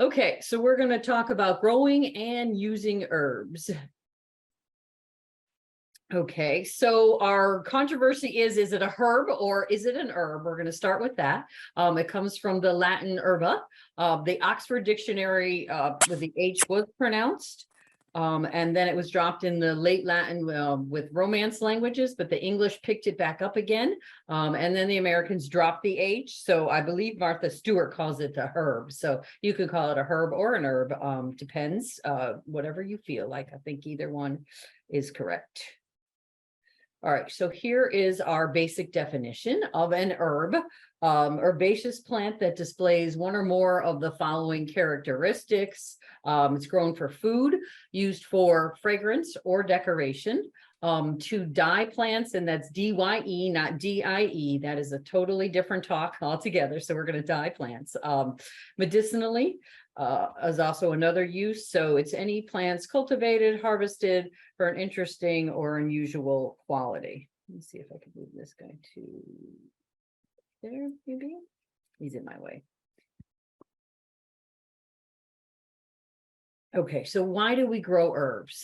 Okay, so we're going to talk about growing and using herbs. Okay, so our controversy is it a herb or is it an herb? We're going to start with that. It comes from the Latin herba. The Oxford Dictionary with the H was pronounced. And then it was dropped in the late Latin with Romance languages, but the English picked it back up again. And then the Americans dropped the H. So I believe Martha Stewart calls it a herb. So you could call it a herb or an herb, depends, whatever you feel like. I think either one is correct. All right, so here is our basic definition of an herb. Herbaceous plant that displays one or more of the following characteristics. It's grown for food, used for fragrance or decoration. To dye plants, and that's D-Y-E, not D-I-E. That is a totally different talk altogether. So we're going to dye plants. Medicinally is also another use. So it's any plants cultivated, harvested for an interesting or unusual quality. Let me see if I can move this guy to there, maybe. He's in my way. Okay, so why do we grow herbs?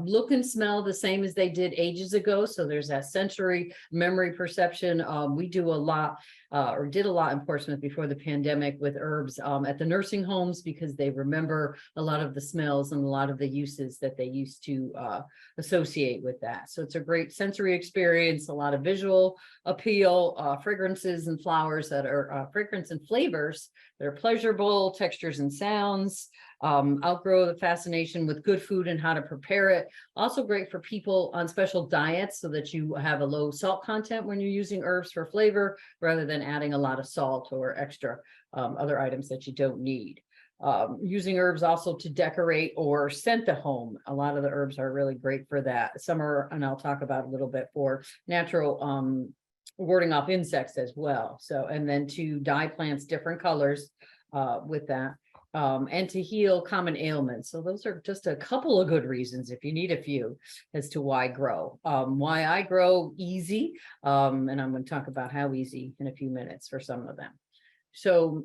Look and smell the same as they did ages ago. So there's that sensory memory perception. We do a lot or did a lot in Portsmouth before the pandemic with herbs at the nursing homes because they remember a lot of the smells and a lot of the uses that they used to associate with that. So it's a great sensory experience, a lot of visual appeal, fragrances and flowers that are fragrance and flavors that are pleasurable, textures and sounds. Outgrow the fascination with good food and how to prepare it. Also great for people on special diets so that you have a low salt content when you're using herbs for flavor rather than adding a lot of salt or extra other items that you don't need. Using herbs also to decorate or scent the home. A lot of the herbs are really great for that. Some are, and I'll talk about a little bit, for natural warding off insects as well. So, and then to dye plants different colors with that. And to heal common ailments. So those are just a couple of good reasons, if you need a few, as to why grow. Why I grow: easy. And I'm going to talk about how easy in a few minutes for some of them. So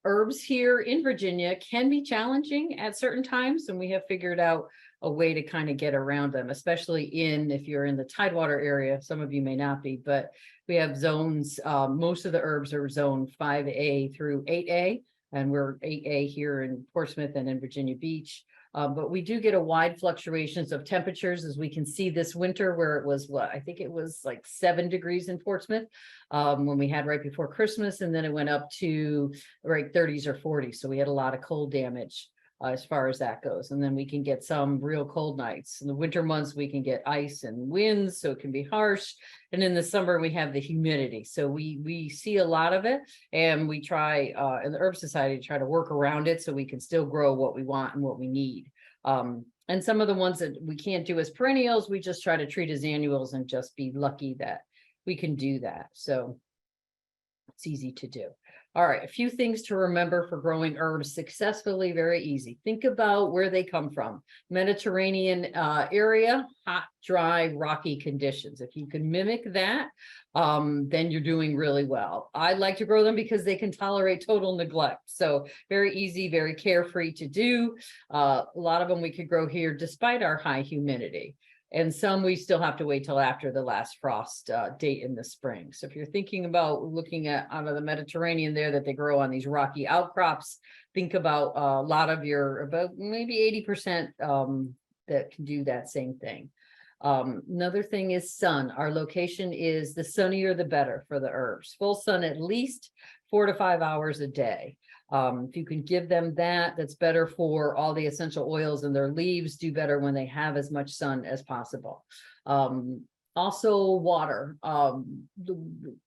herbs here in Virginia can be challenging at certain times, and we have figured out a way to kind of get around them, especially if you're in the Tidewater area. Some of you may not be, but we have zones. Most of the herbs are zone 5A through 8A. And we're 8A here in Portsmouth and in Virginia Beach. But we do get a wide fluctuations of temperatures, as we can see this winter, where it was I think it was like 7 degrees in Portsmouth when we had right before Christmas. And then it went up to right 30s or 40s. So we had a lot of cold damage as far as that goes. And then we can get some real cold nights. In the winter months, we can get ice and winds, so it can be harsh. And in the summer, we have the humidity. So we see a lot of it, and we try in the Herb Society to try to work around it so we can still grow what we want and what we need. And some of the ones that we can't do as perennials, we just try to treat as annuals and just be lucky that we can do that. So it's easy to do. All right, a few things to remember for growing herbs successfully, very easy. Think about where they come from. Mediterranean area, hot, dry, rocky conditions. If you can mimic that, then you're doing really well. I like to grow them because they can tolerate total neglect. So very easy, very carefree to do. A lot of them we could grow here despite our high humidity. And some we still have to wait till after the last frost date in the spring. So if you're thinking about looking at out of the Mediterranean there that they grow on these rocky outcrops, think about a lot of about maybe 80% that can do that same thing. Another thing is sun. Our location is the sunnier the better for the herbs. Full sun at least 4 to 5 hours a day. If you can give them that's better for all the essential oils, and their leaves do better when they have as much sun as possible. Also water.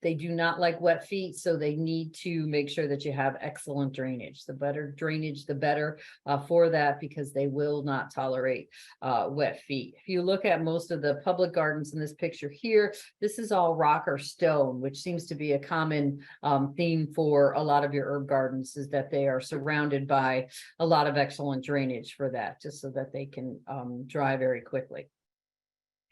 They do not like wet feet, so they need to make sure that you have excellent drainage. The better drainage, the better for that, because they will not tolerate wet feet. If you look at most of the public gardens in this picture here, this is all rock or stone, which seems to be a common theme for a lot of your herb gardens, is that they are surrounded by a lot of excellent drainage for that, just so that they can dry very quickly.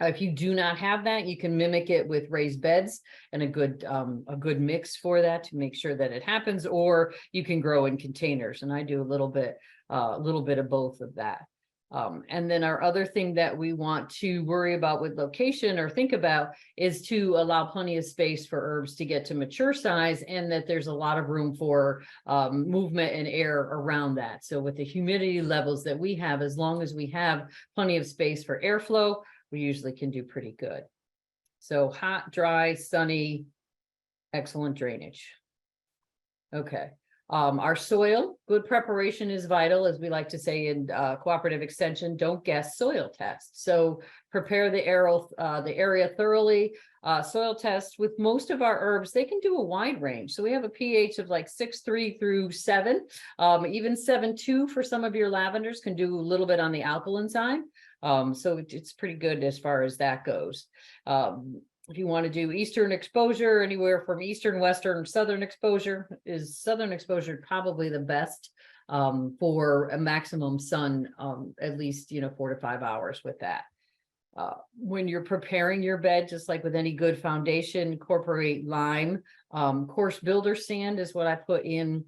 If you do not have that, you can mimic it with raised beds and a good mix for that to make sure that it happens, or you can grow in containers. And I do a little bit of both of that. And then our other thing that we want to worry about with location or think about is to allow plenty of space for herbs to get to mature size, and that there's a lot of room for movement and air around that. So with the humidity levels that we have, as long as we have plenty of space for airflow, we usually can do pretty good. So hot, dry, sunny, excellent drainage. Okay. Our soil, good preparation is vital, as we like to say in cooperative extension. Don't guess, soil test. So prepare the area thoroughly. Soil test with most of our herbs, they can do a wide range. So we have a pH of like 6.3 through 7, even 7.2 for some of your lavenders can do a little bit on the alkaline side. So it's pretty good as far as that goes. If you want to do eastern exposure, anywhere from eastern, western, southern exposure, is southern exposure probably the best for a maximum sun, at least 4 to 5 hours with that. When you're preparing your bed, just like with any good foundation, incorporate lime. Coarse builder sand is what I put in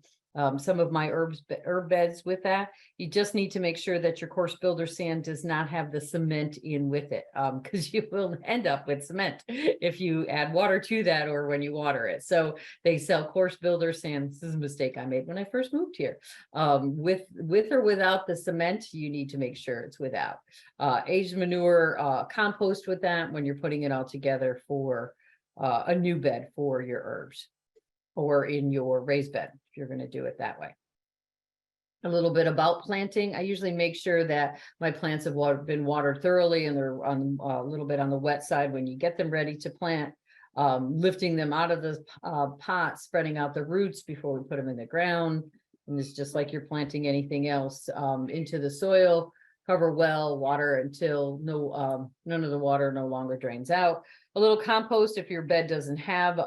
some of my herb beds with that. You just need to make sure that your coarse builder sand does not have the cement in with it, because you will end up with cement if you add water to that or when you water it. So they sell coarse builder sand. This is a mistake I made when I first moved here. With or without the cement, you need to make sure it's without. Aged manure, compost with that when you're putting it all together for a new bed for your herbs, or in your raised bed, if you're going to do it that way. A little bit about planting. I usually make sure that my plants have been watered thoroughly, and they're on a little bit on the wet side when you get them ready to plant. Lifting them out of the pot, spreading out the roots before we put them in the ground. And it's just like you're planting anything else into the soil. Cover well, water until none of the water no longer drains out. A little compost if your bed doesn't have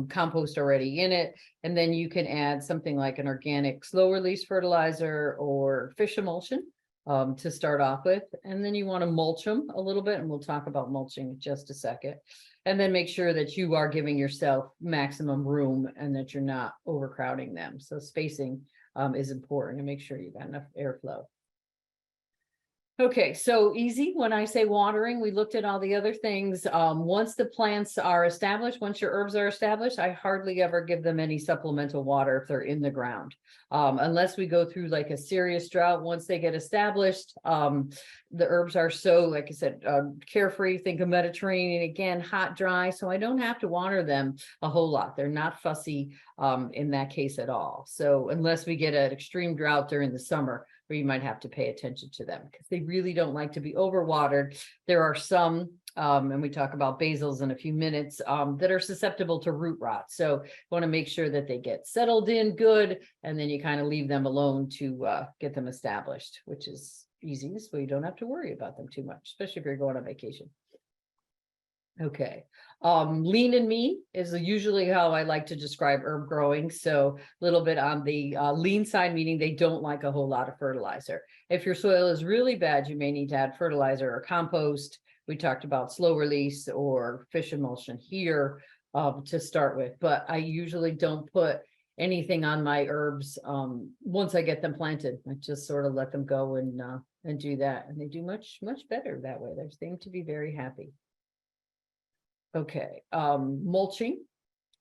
compost already in it, and then you can add something like an organic slow release fertilizer or fish emulsion to start off with. And then you want to mulch them a little bit, and we'll talk about mulching in just a second. And then make sure that you are giving yourself maximum room and that you're not overcrowding them. So spacing is important, and make sure you've got enough airflow. Okay, so easy. When I say watering, we looked at all the other things. Once the plants are established, once your herbs are established, I hardly ever give them any supplemental water if they're in the ground. Unless we go through like a serious drought. Once they get established, the herbs are so, like I said, carefree. Think of Mediterranean, again, hot, dry. So I don't have to water them a whole lot. They're not fussy in that case at all. So unless we get an extreme drought during the summer, where you might have to pay attention to them, because they really don't like to be overwatered. There are some, and we talk about basils in a few minutes, that are susceptible to root rot. So you want to make sure that they get settled in good, and then you kind of leave them alone to get them established, which is easy, so you don't have to worry about them too much, especially if you're going on vacation. Okay. Lean and mean is usually how I like to describe herb growing. So a little bit on the lean side, meaning they don't like a whole lot of fertilizer. If your soil is really bad, you may need to add fertilizer or compost. We talked about slow release or fish emulsion here to start with, but I usually don't put anything on my herbs once I get them planted. I just sort of let them go and do that. And they do much better that way. They seem to be very happy. Okay, mulching.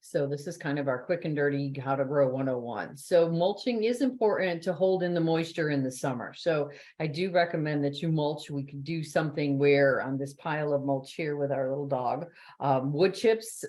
So this is kind of our quick and dirty how to grow 101. So mulching is important to hold in the moisture in the summer. So I do recommend that you mulch. We could do something where on this pile of mulch here with our little dog, wood chips,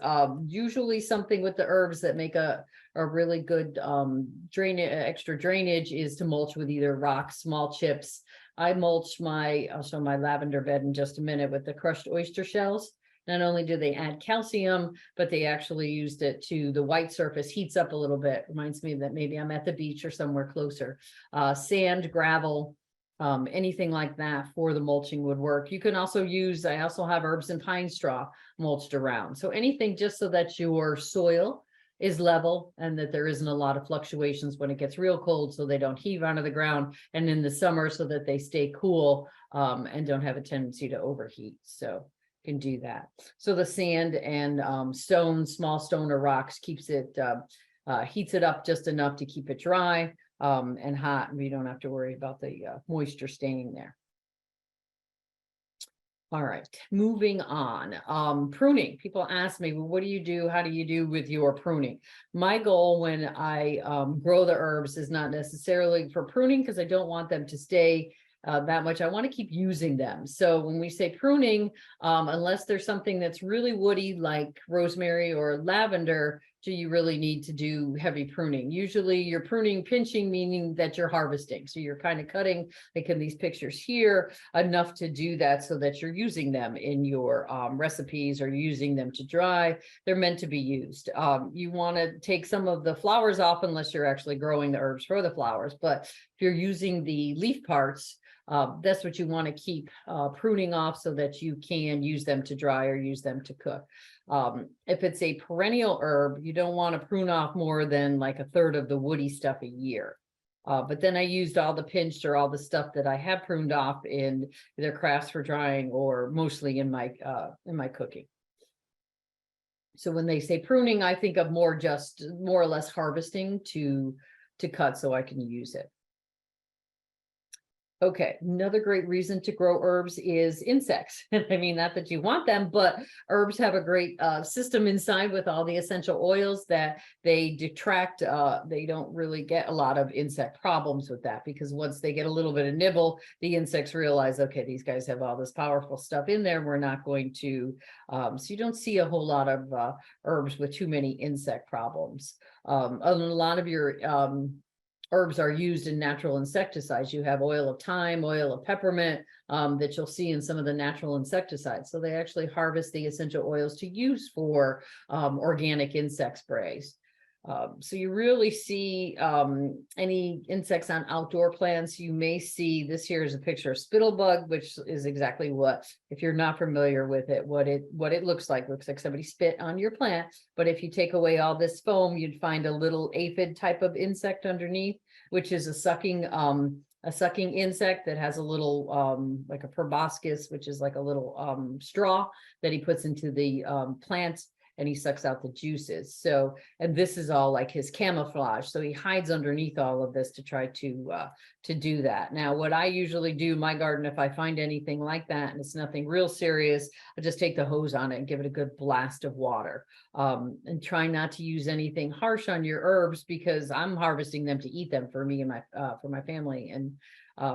usually something with the herbs that make a really good extra drainage is to mulch with either rocks, small chips. I mulch I'll show my lavender bed in just a minute with the crushed oyster shells. Not only do they add calcium, but they actually used it to the white surface heats up a little bit. Reminds me that maybe I'm at the beach or somewhere closer. Sand, gravel, anything like that for the mulching would work. You can also I also have herbs and pine straw mulched around. So anything just so that your soil is level and that there isn't a lot of fluctuations when it gets real cold, so they don't heave onto the ground, and in the summer so that they stay cool and don't have a tendency to overheat. So can do that. So the sand and stone, small stone or rocks keeps it, heats it up just enough to keep it dry and hot. We don't have to worry about the moisture staying there. All right, moving on. Pruning. People ask me, well, what do you do? How do you do with your pruning? My goal when I grow the herbs is not necessarily for pruning, because I don't want them to stay that much. I want to keep using them. So when we say pruning, unless there's something that's really woody like rosemary or lavender, do you really need to do heavy pruning? Usually you're pruning, pinching, meaning that you're harvesting. So you're kind of cutting, like in these pictures here, enough to do that so that you're using them in your recipes or using them to dry. They're meant to be used. You want to take some of the flowers off unless you're actually growing the herbs for the flowers. But if you're using the leaf parts, that's what you want to keep pruning off so that you can use them to dry or use them to cook. If it's a perennial herb, you don't want to prune off more than like a third of the woody stuff a year. But then I used all the pinched or all the stuff that I have pruned off in either crafts for drying or mostly in my cooking. So when they say pruning, I think of more or less harvesting to cut so I can use it. Okay, another great reason to grow herbs is insects. I mean, not that you want them, but herbs have a great system inside with all the essential oils that they detract. They don't really get a lot of insect problems with that, because once they get a little bit of nibble, the insects realize, okay, these guys have all this powerful stuff in there. We're not going to, so you don't see a whole lot of herbs with too many insect problems. And a lot of your herbs are used in natural insecticides. You have oil of thyme, oil of peppermint that you'll see in some of the natural insecticides. So they actually harvest the essential oils to use for organic insect sprays. So you really see any insects on outdoor plants. You may see, this here is a picture of spittlebug, which is exactly what, if you're not familiar with it, what it looks like somebody spit on your plant. But if you take away all this foam, you'd find a little aphid type of insect underneath, which is a sucking insect that has a little like a proboscis, which is like a little straw that he puts into the plant, and he sucks out the juices. So, and this is all like his camouflage. So he hides underneath all of this to try to do that. Now, what I usually do in my garden, if I find anything like that and it's nothing real serious, I just take the hose on it and give it a good blast of water. And try not to use anything harsh on your herbs, because I'm harvesting them to eat them for me and for my family and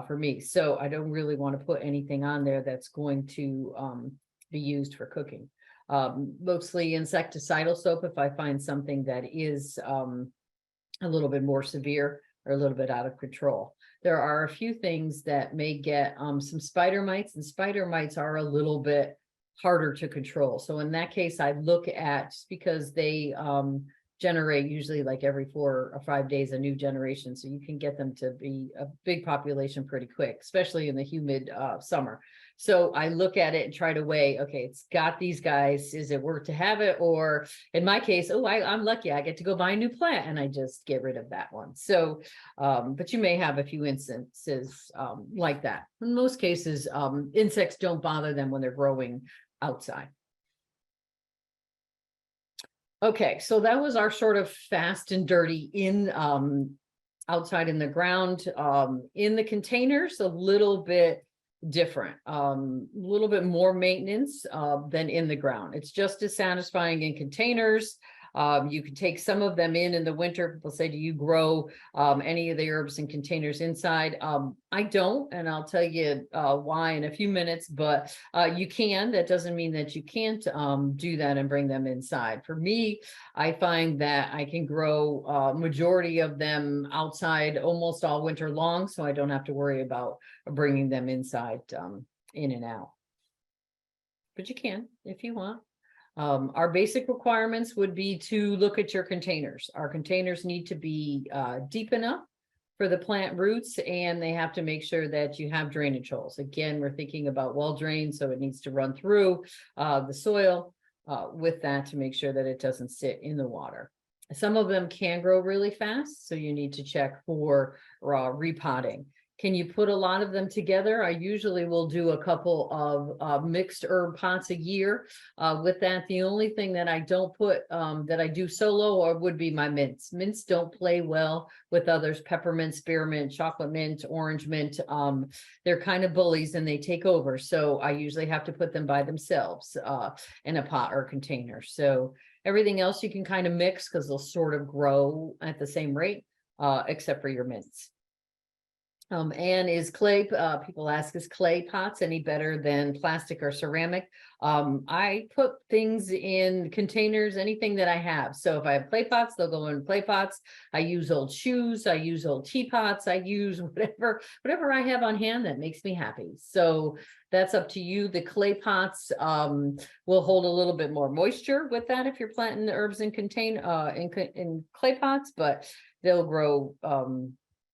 for me. So I don't really want to put anything on there that's going to be used for cooking. Mostly insecticidal soap if I find something that is a little bit more severe or a little bit out of control. There are a few things that may get some spider mites, and spider mites are a little bit harder to control. So in that case, I look at, just because they generate usually like every 4 or 5 days a new generation, so you can get them to be a big population pretty quick, especially in the humid summer. So I look at it and try to weigh, okay, it's got these guys, is it worth to have it? Or in my case, oh, I'm lucky, I get to go buy a new plant and I just get rid of that one. So but you may have a few instances like that. In most cases, insects don't bother them when they're growing outside. Okay, so that was our sort of fast and dirty in outside in the ground. In the containers, a little bit different, a little bit more maintenance than in the ground. It's just as satisfying in containers. You can take some of them in the winter. People say, do you grow any of the herbs in containers inside? I don't, and I'll tell you why in a few minutes, but you can. That doesn't mean that you can't do that and bring them inside. For me, I find that I can grow majority of them outside almost all winter long, so I don't have to worry about bringing them inside in and out. But you can if you want. Our basic requirements would be to look at your containers. Our containers need to be deep enough for the plant roots, and they have to make sure that you have drainage holes. Again, we're thinking about well drained, so it needs to run through the soil with that to make sure that it doesn't sit in the water. Some of them can grow really fast, so you need to check for repotting. Can you put a lot of them together? I usually will do a couple of mixed herb pots a year. With that, the only thing that I don't put, that I do solo or would be my mints. Mints don't play well with others. Peppermint, spearmint, chocolate mint, orange mint. They're kind of bullies and they take over. So I usually have to put them by themselves in a pot or container. So everything else you can kind of mix because they'll sort of grow at the same rate, except for your mints. And is clay, people ask, is clay pots any better than plastic or ceramic? I put things in containers, anything that I have. So if I have clay pots, they'll go in clay pots. I use old shoes, I use old teapots, I use whatever I have on hand that makes me happy. So that's up to you. The clay pots will hold a little bit more moisture with that if you're planting the herbs in in clay pots, but they'll grow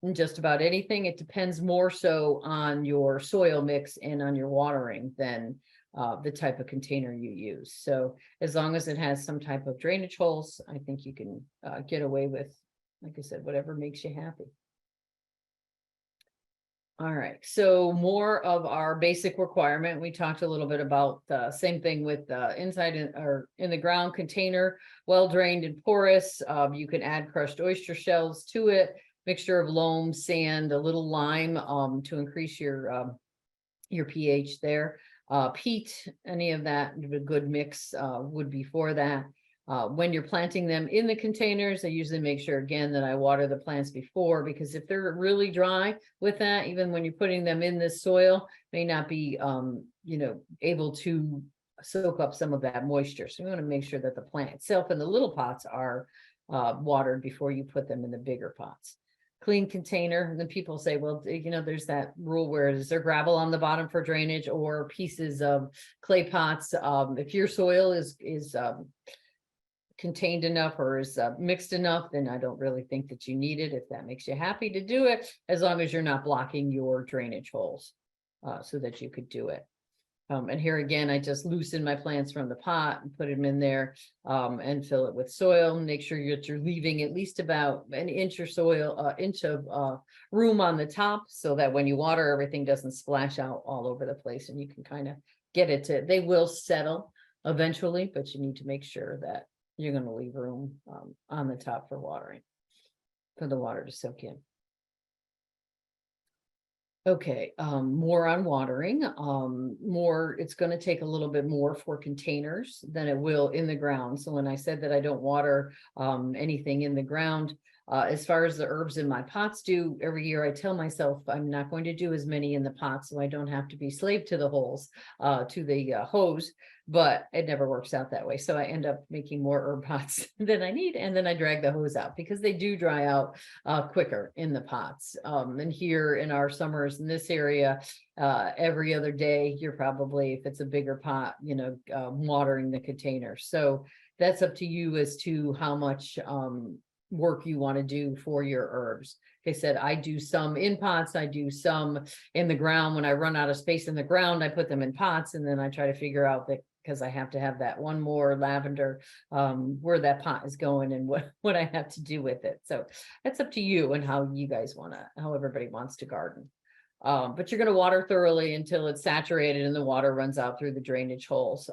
in just about anything. It depends more so on your soil mix and on your watering than the type of container you use. So as long as it has some type of drainage holes, I think you can get away with, like I said, whatever makes you happy. All right, so more of our basic requirement. We talked a little bit about the same thing with inside or in the ground container, well drained and porous. You can add crushed oyster shells to it. Mixture of loam, sand, a little lime to increase your pH there. Peat, any of that, a good mix would be for that. When you're planting them in the containers, I usually make sure again that I water the plants before, because if they're really dry with that, even when you're putting them in this soil, may not be able to soak up some of that moisture. So we want to make sure that the plant itself and the little pots are watered before you put them in the bigger pots. Clean container. And then people say, well, there's that rule where is there gravel on the bottom for drainage or pieces of clay pots. If your soil is contained enough or is mixed enough, then I don't really think that you need it. If that makes you happy to do it, as long as you're not blocking your drainage holes, so that you could do it. And here again, I just loosen my plants from the pot and put them in there and fill it with soil. Make sure that you're leaving at least about an inch or soil, inch of room on the top, so that when you water, everything doesn't splash out all over the place, and you can kind of get it to, they will settle eventually, but you need to make sure that you're going to leave room on the top for watering, for the water to soak in. Okay, more on watering. It's going to take a little bit more for containers than it will in the ground. So when I said that I don't water anything in the ground, as far as the herbs in my pots do, every year I tell myself I'm not going to do as many in the pots, so I don't have to be slave to the holes, to the hose, but it never works out that way. So I end up making more herb pots than I need, and then I drag the hose out because they do dry out quicker in the pots. And here in our summers in this area, every other day, you're probably, if it's a bigger pot, watering the container. So that's up to you as to how much work you want to do for your herbs. Like I said, I do some in pots, I do some in the ground. When I run out of space in the ground, I put them in pots, and then I try to figure out that, because I have to have that one more lavender, where that pot is going and what I have to do with it. So that's up to you and how you guys want to, how everybody wants to garden. But you're going to water thoroughly until it's saturated and the water runs out through the drainage holes.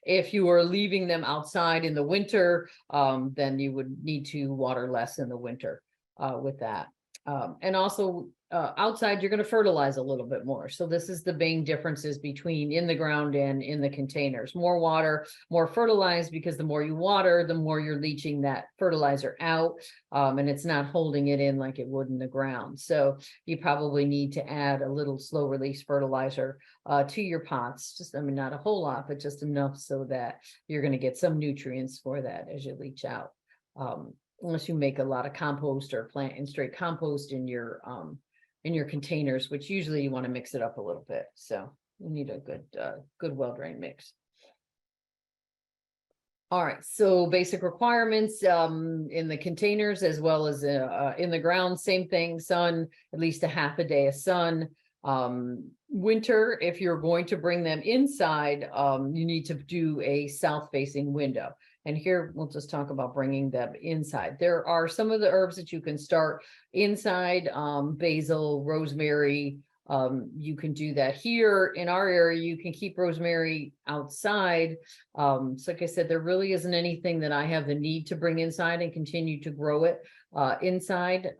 If you are leaving them outside in the winter, then you would need to water less in the winter with that. And also outside, you're going to fertilize a little bit more. So this is the main differences between in the ground and in the containers. More water, more fertilized, because the more you water, the more you're leaching that fertilizer out, and it's not holding it in like it would in the ground. So you probably need to add a little slow release fertilizer to your pots. Just, I mean, not a whole lot, but just enough so that you're going to get some nutrients for that as you leach out. Unless you make a lot of compost or plant in straight compost in your containers, which usually you want to mix it up a little bit. So you need a good well-drained mix. All right, so basic requirements in the containers as well as in the ground, same thing, sun, at least a half a day of sun. Winter, if you're going to bring them inside, you need to do a south-facing window. And here we'll just talk about bringing them inside. There are some of the herbs that you can start inside, basil, rosemary. You can do that here in our area. You can keep rosemary outside. So like I said, there really isn't anything that I have the need to bring inside and continue to grow it inside.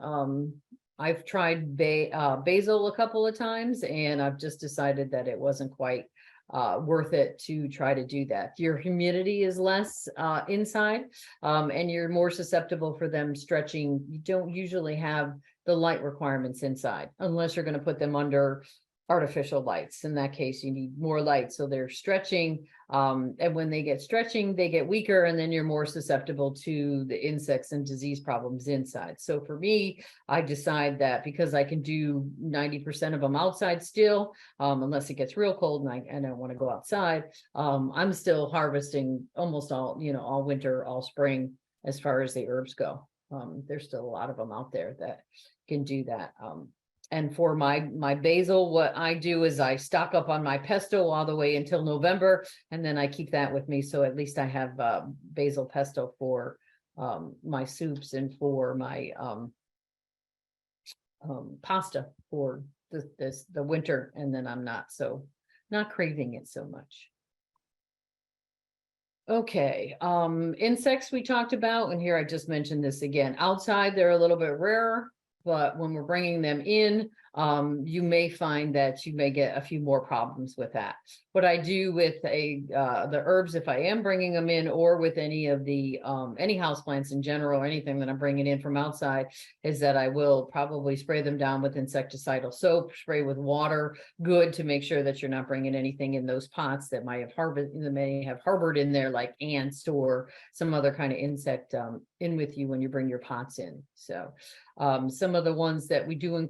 I've tried basil a couple of times, and I've just decided that it wasn't quite worth it to try to do that. Your humidity is less inside, and you're more susceptible for them stretching. You don't usually have the light requirements inside unless you're going to put them under artificial lights. In that case, you need more light, so they're stretching, and when they get stretching, they get weaker, and then you're more susceptible to the insects and disease problems inside. So for me, I decide that because I can do 90% of them outside still, unless it gets real cold and I don't want to go outside, I'm still harvesting almost all, all winter, all spring, as far as the herbs go. There's still a lot of them out there that can do that. And for my basil, what I do is I stock up on my pesto all the way until November, and then I keep that with me. So at least I have basil pesto for my soups and for my pasta for the winter, and then I'm not craving it so much. Okay, insects we talked about, and here I just mentioned this again. Outside, they're a little bit rarer, but when we're bringing them in, you may find that you may get a few more problems with that. What I do with the herbs, if I am bringing them in, or with any of the any houseplants in general, or anything that I'm bringing in from outside, is that I will probably spray them down with insecticidal soap, spray with water, good, to make sure that you're not bringing anything in those pots that may have harbored in there, like ants or some other kind of insect in with you when you bring your pots in. So some of the ones that we do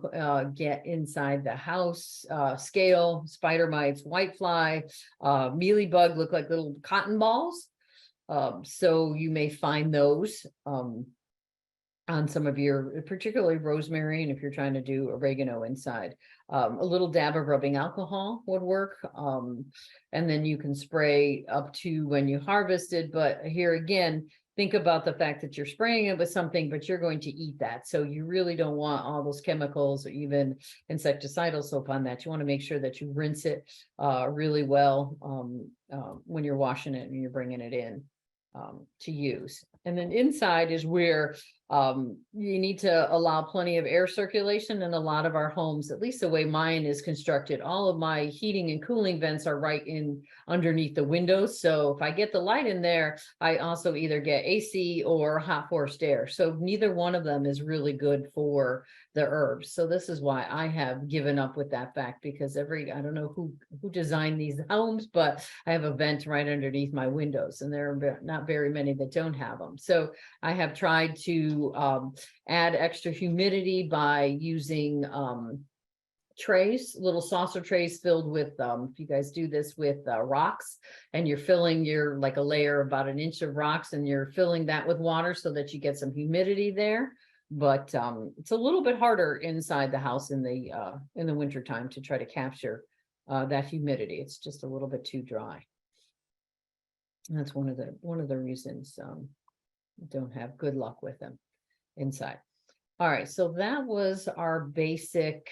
get inside the house, scale, spider mites, whitefly, mealybug, look like little cotton balls. So you may find those on some of your, particularly rosemary, and if you're trying to do oregano inside. A little dab of rubbing alcohol would work, and then you can spray up to when you harvested. But here again, think about the fact that you're spraying it with something, but you're going to eat that. So you really don't want all those chemicals or even insecticidal soap on that. You want to make sure that you rinse it really well when you're washing it and you're bringing it in to use. And then inside is where you need to allow plenty of air circulation. In a lot of our homes, at least the way mine is constructed, all of my heating and cooling vents are right in underneath the windows. So if I get the light in there, I also either get AC or hot forced air. So neither one of them is really good for the herbs. So this is why I have given up with that fact, because I don't know who designed these homes, but I have a vent right underneath my windows, and there are not very many that don't have them. So I have tried to add extra humidity by using trays, little saucer trays filled with, if you guys do this with rocks, and you're filling like a layer about an inch of rocks, and you're filling that with water so that you get some humidity there. But it's a little bit harder inside the house in the winter time to try to capture that humidity. It's just a little bit too dry. And that's one of the reasons I don't have good luck with them inside. All right, so that was our basic.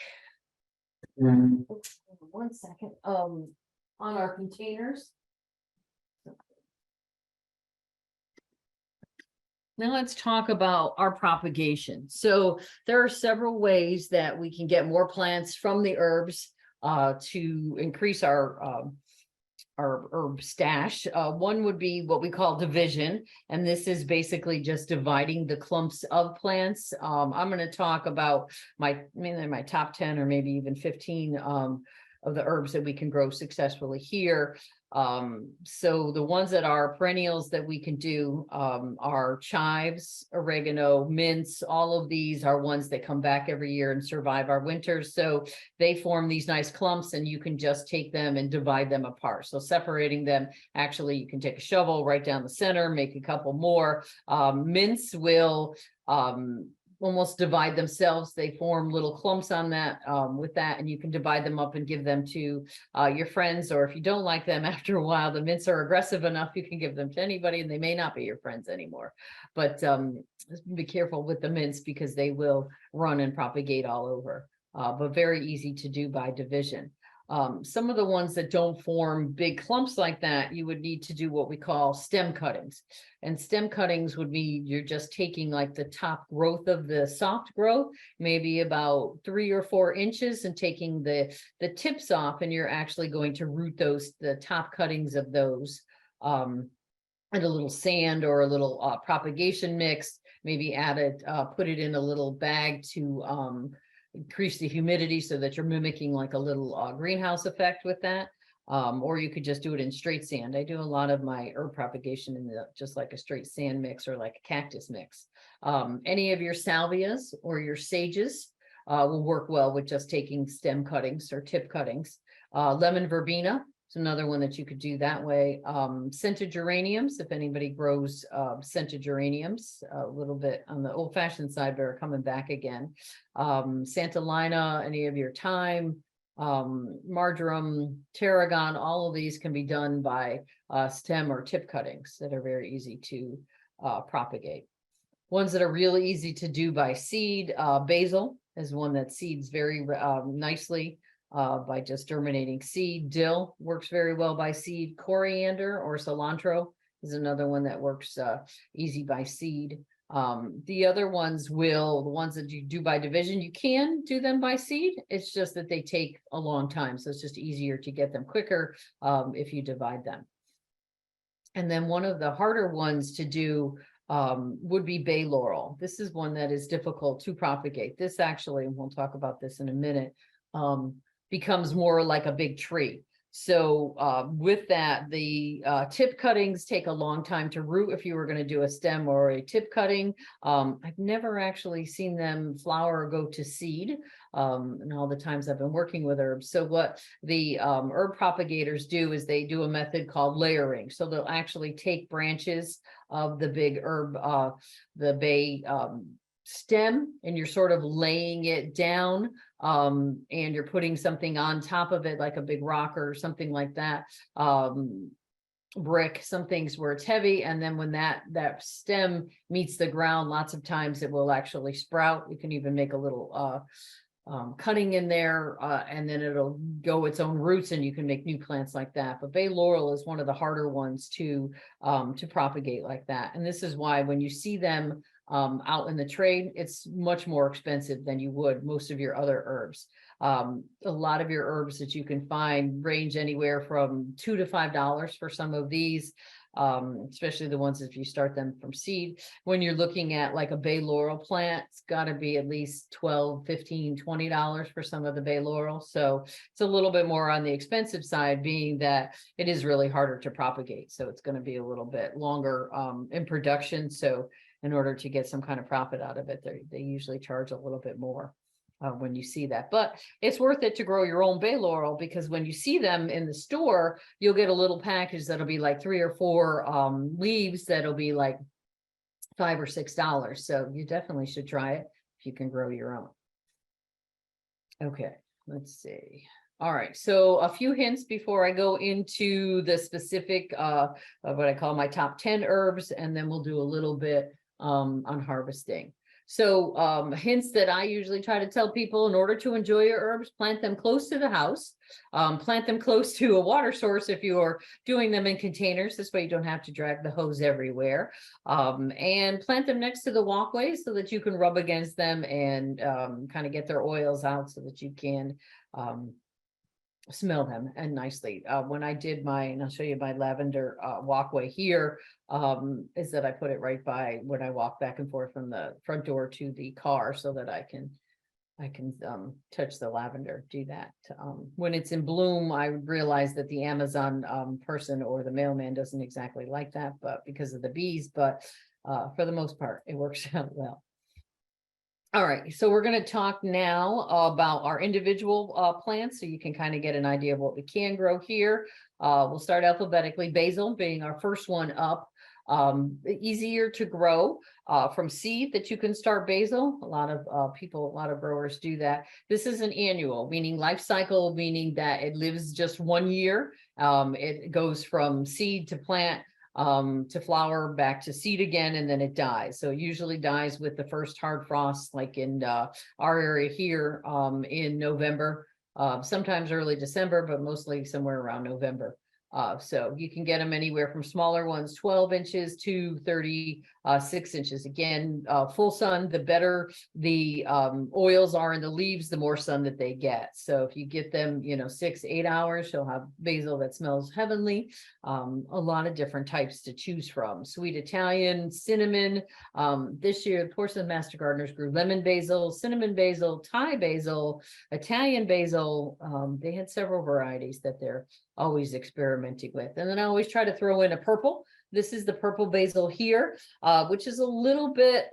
One second. On our containers. Now let's talk about our propagation. So there are several ways that we can get more plants from the herbs to increase our herb stash. One would be what we call division, and this is basically just dividing the clumps of plants. I'm going to talk about mainly my top 10 or maybe even 15 of the herbs that we can grow successfully here. So the ones that are perennials that we can do are chives, oregano, mints. All of these are ones that come back every year and survive our winters. So they form these nice clumps, and you can just take them and divide them apart. So separating them, actually, you can take a shovel right down the center, make a couple more. Mints will almost divide themselves. They form little clumps on that with that, and you can divide them up and give them to your friends, or if you don't like them after a while, the mints are aggressive enough, you can give them to anybody and they may not be your friends anymore. But be careful with the mints because they will run and propagate all over, but very easy to do by division. Some of the ones that don't form big clumps like that, you would need to do what we call stem cuttings. And stem cuttings would be, you're just taking like the top growth of the soft growth, maybe about 3 or 4 inches, and taking the tips off, and you're actually going to root the top cuttings of those and a little sand or a little propagation mix, maybe add it, put it in a little bag to increase the humidity so that you're mimicking like a little greenhouse effect with that. Or you could just do it in straight sand. I do a lot of my herb propagation in just like a straight sand mix or like a cactus mix. Any of your salvias or your sages will work well with just taking stem cuttings or tip cuttings. Lemon verbena is another one that you could do that way. Scented geraniums, if anybody grows scented geraniums, a little bit on the old-fashioned side, but are coming back again. Santolina, any of your thyme, marjoram, tarragon, all of these can be done by stem or tip cuttings that are very easy to propagate. Ones that are really easy to do by seed, basil is one that seeds very nicely by just germinating seed. Dill works very well by seed. Coriander or cilantro is another one that works easy by seed. The other ones the ones that you do by division, you can do them by seed. It's just that they take a long time. So it's just easier to get them quicker if you divide them. And then one of the harder ones to do would be bay laurel. This is one that is difficult to propagate. This actually, and we'll talk about this in a minute, becomes more like a big tree. So with that, the tip cuttings take a long time to root if you were going to do a stem or a tip cutting. I've never actually seen them flower or go to seed in all the times I've been working with herbs. So what the herb propagators do is they do a method called layering. So they'll actually take branches of the big herb, the bay stem, and you're sort of laying it down, and you're putting something on top of it like a big rock or something like that, brick, some things where it's heavy, and then when that stem meets the ground, lots of times it will actually sprout. You can even make a little cutting in there, and then it'll go its own roots, and you can make new plants like that. But bay laurel is one of the harder ones to propagate like that, and this is why when you see them out in the trade, it's much more expensive than you would most of your other herbs. A lot of your herbs that you can find range anywhere from $2 to $5 for some of these, especially the ones if you start them from seed. When you're looking at like a bay laurel plant, it's got to be at least $12, $15, $20 for some of the bay laurel. So it's a little bit more on the expensive side, being that it is really harder to propagate. So it's going to be a little bit longer in production. So in order to get some kind of profit out of it, they usually charge a little bit more when you see that. But it's worth it to grow your own bay laurel, because when you see them in the store, you'll get a little package that'll be like 3 or 4 leaves that'll be like $5 or $6. So you definitely should try it if you can grow your own. Okay, let's see. All right, so a few hints before I go into the specific of what I call my top 10 herbs, and then we'll do a little bit on harvesting. So hints that I usually try to tell people: in order to enjoy your herbs, plant them close to the house, plant them close to a water source if you're doing them in containers. This way you don't have to drag the hose everywhere, and plant them next to the walkways so that you can rub against them and kind of get their oils out so that you can smell them and nicely. When I did and I'll show you my lavender walkway here, is that I put it right by when I walk back and forth from the front door to the car so that I can touch the lavender, do that. When it's in bloom, I realize that the Amazon person or the mailman doesn't exactly like that, but because of the bees, but for the most part, it works out well. All right, so we're going to talk now about our individual plants, so you can kind of get an idea of what we can grow here. We'll start alphabetically, basil being our first one up. Easier to grow from seed that you can start basil. A lot of people, a lot of growers do that. This is an annual, meaning life cycle, meaning that it lives just 1 year. It goes from seed to plant to flower, back to seed again, and then it dies. So it usually dies with the first hard frost, like in our area here in November, sometimes early December, but mostly somewhere around November. So you can get them anywhere from smaller ones, 12 inches to 36 inches. Again, full sun, the better the oils are in the leaves, the more sun that they get. So if you get them, 6-8 hours, you'll have basil that smells heavenly. A lot of different types to choose from. Sweet Italian, cinnamon. This year, Porcelain Master Gardeners grew lemon basil, cinnamon basil, Thai basil, Italian basil. They had several varieties that they're always experimenting with. And then I always try to throw in a purple. This is the purple basil here, which is a little bit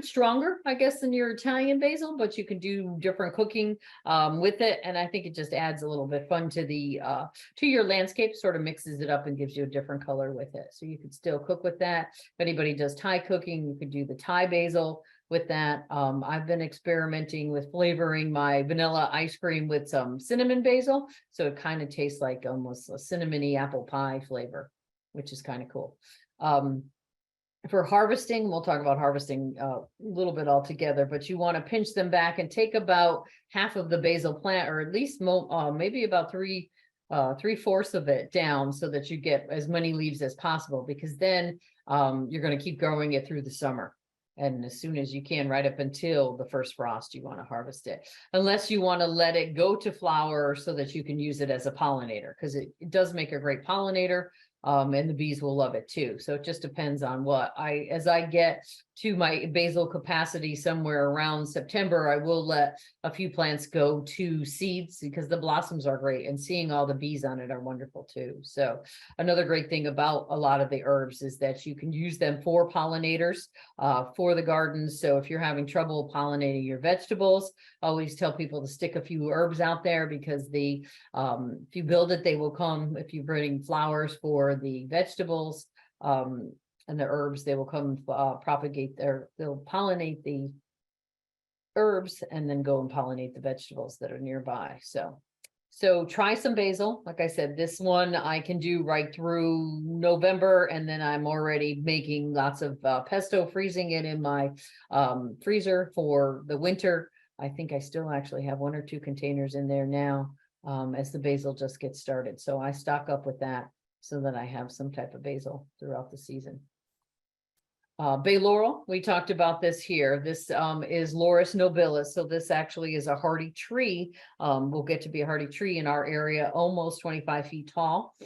stronger, I guess, than your Italian basil, but you can do different cooking with it. And I think it just adds a little bit fun to the to your landscape, sort of mixes it up and gives you a different color with it. So you could still cook with that. If anybody does Thai cooking, you could do the Thai basil with that. I've been experimenting with flavoring my vanilla ice cream with some cinnamon basil. So it kind of tastes like almost a cinnamony apple pie flavor, which is kind of cool. For harvesting, we'll talk about harvesting a little bit altogether, but you want to pinch them back and take about half of the basil plant, or at least maybe about 3/4 of it down, so that you get as many leaves as possible, because then you're going to keep growing it through the summer. And as soon as you can, right up until the first frost, you want to harvest it, unless you want to let it go to flower so that you can use it as a pollinator, because it does make a great pollinator. And the bees will love it too. So it just depends on as I get to my basil capacity somewhere around September, I will let a few plants go to seeds, because the blossoms are great, and seeing all the bees on it are wonderful too. So another great thing about a lot of the herbs is that you can use them for pollinators for the gardens. So if you're having trouble pollinating your vegetables, I always tell people to stick a few herbs out there, because if you build it, they will come. If you bring flowers for the vegetables and the herbs, they will come they'll pollinate the herbs and then go and pollinate the vegetables that are nearby. So try some basil. Like I said, this one I can do right through November, and then I'm already making lots of pesto, freezing it in my freezer for the winter. I think I still actually have 1 or 2 containers in there now as the basil just gets started. So I stock up with that so that I have some type of basil throughout the season. Bay laurel, we talked about this here. This is Laurus nobilis. So this actually is a hardy tree. Will get to be a hardy tree in our area, almost 25 feet tall.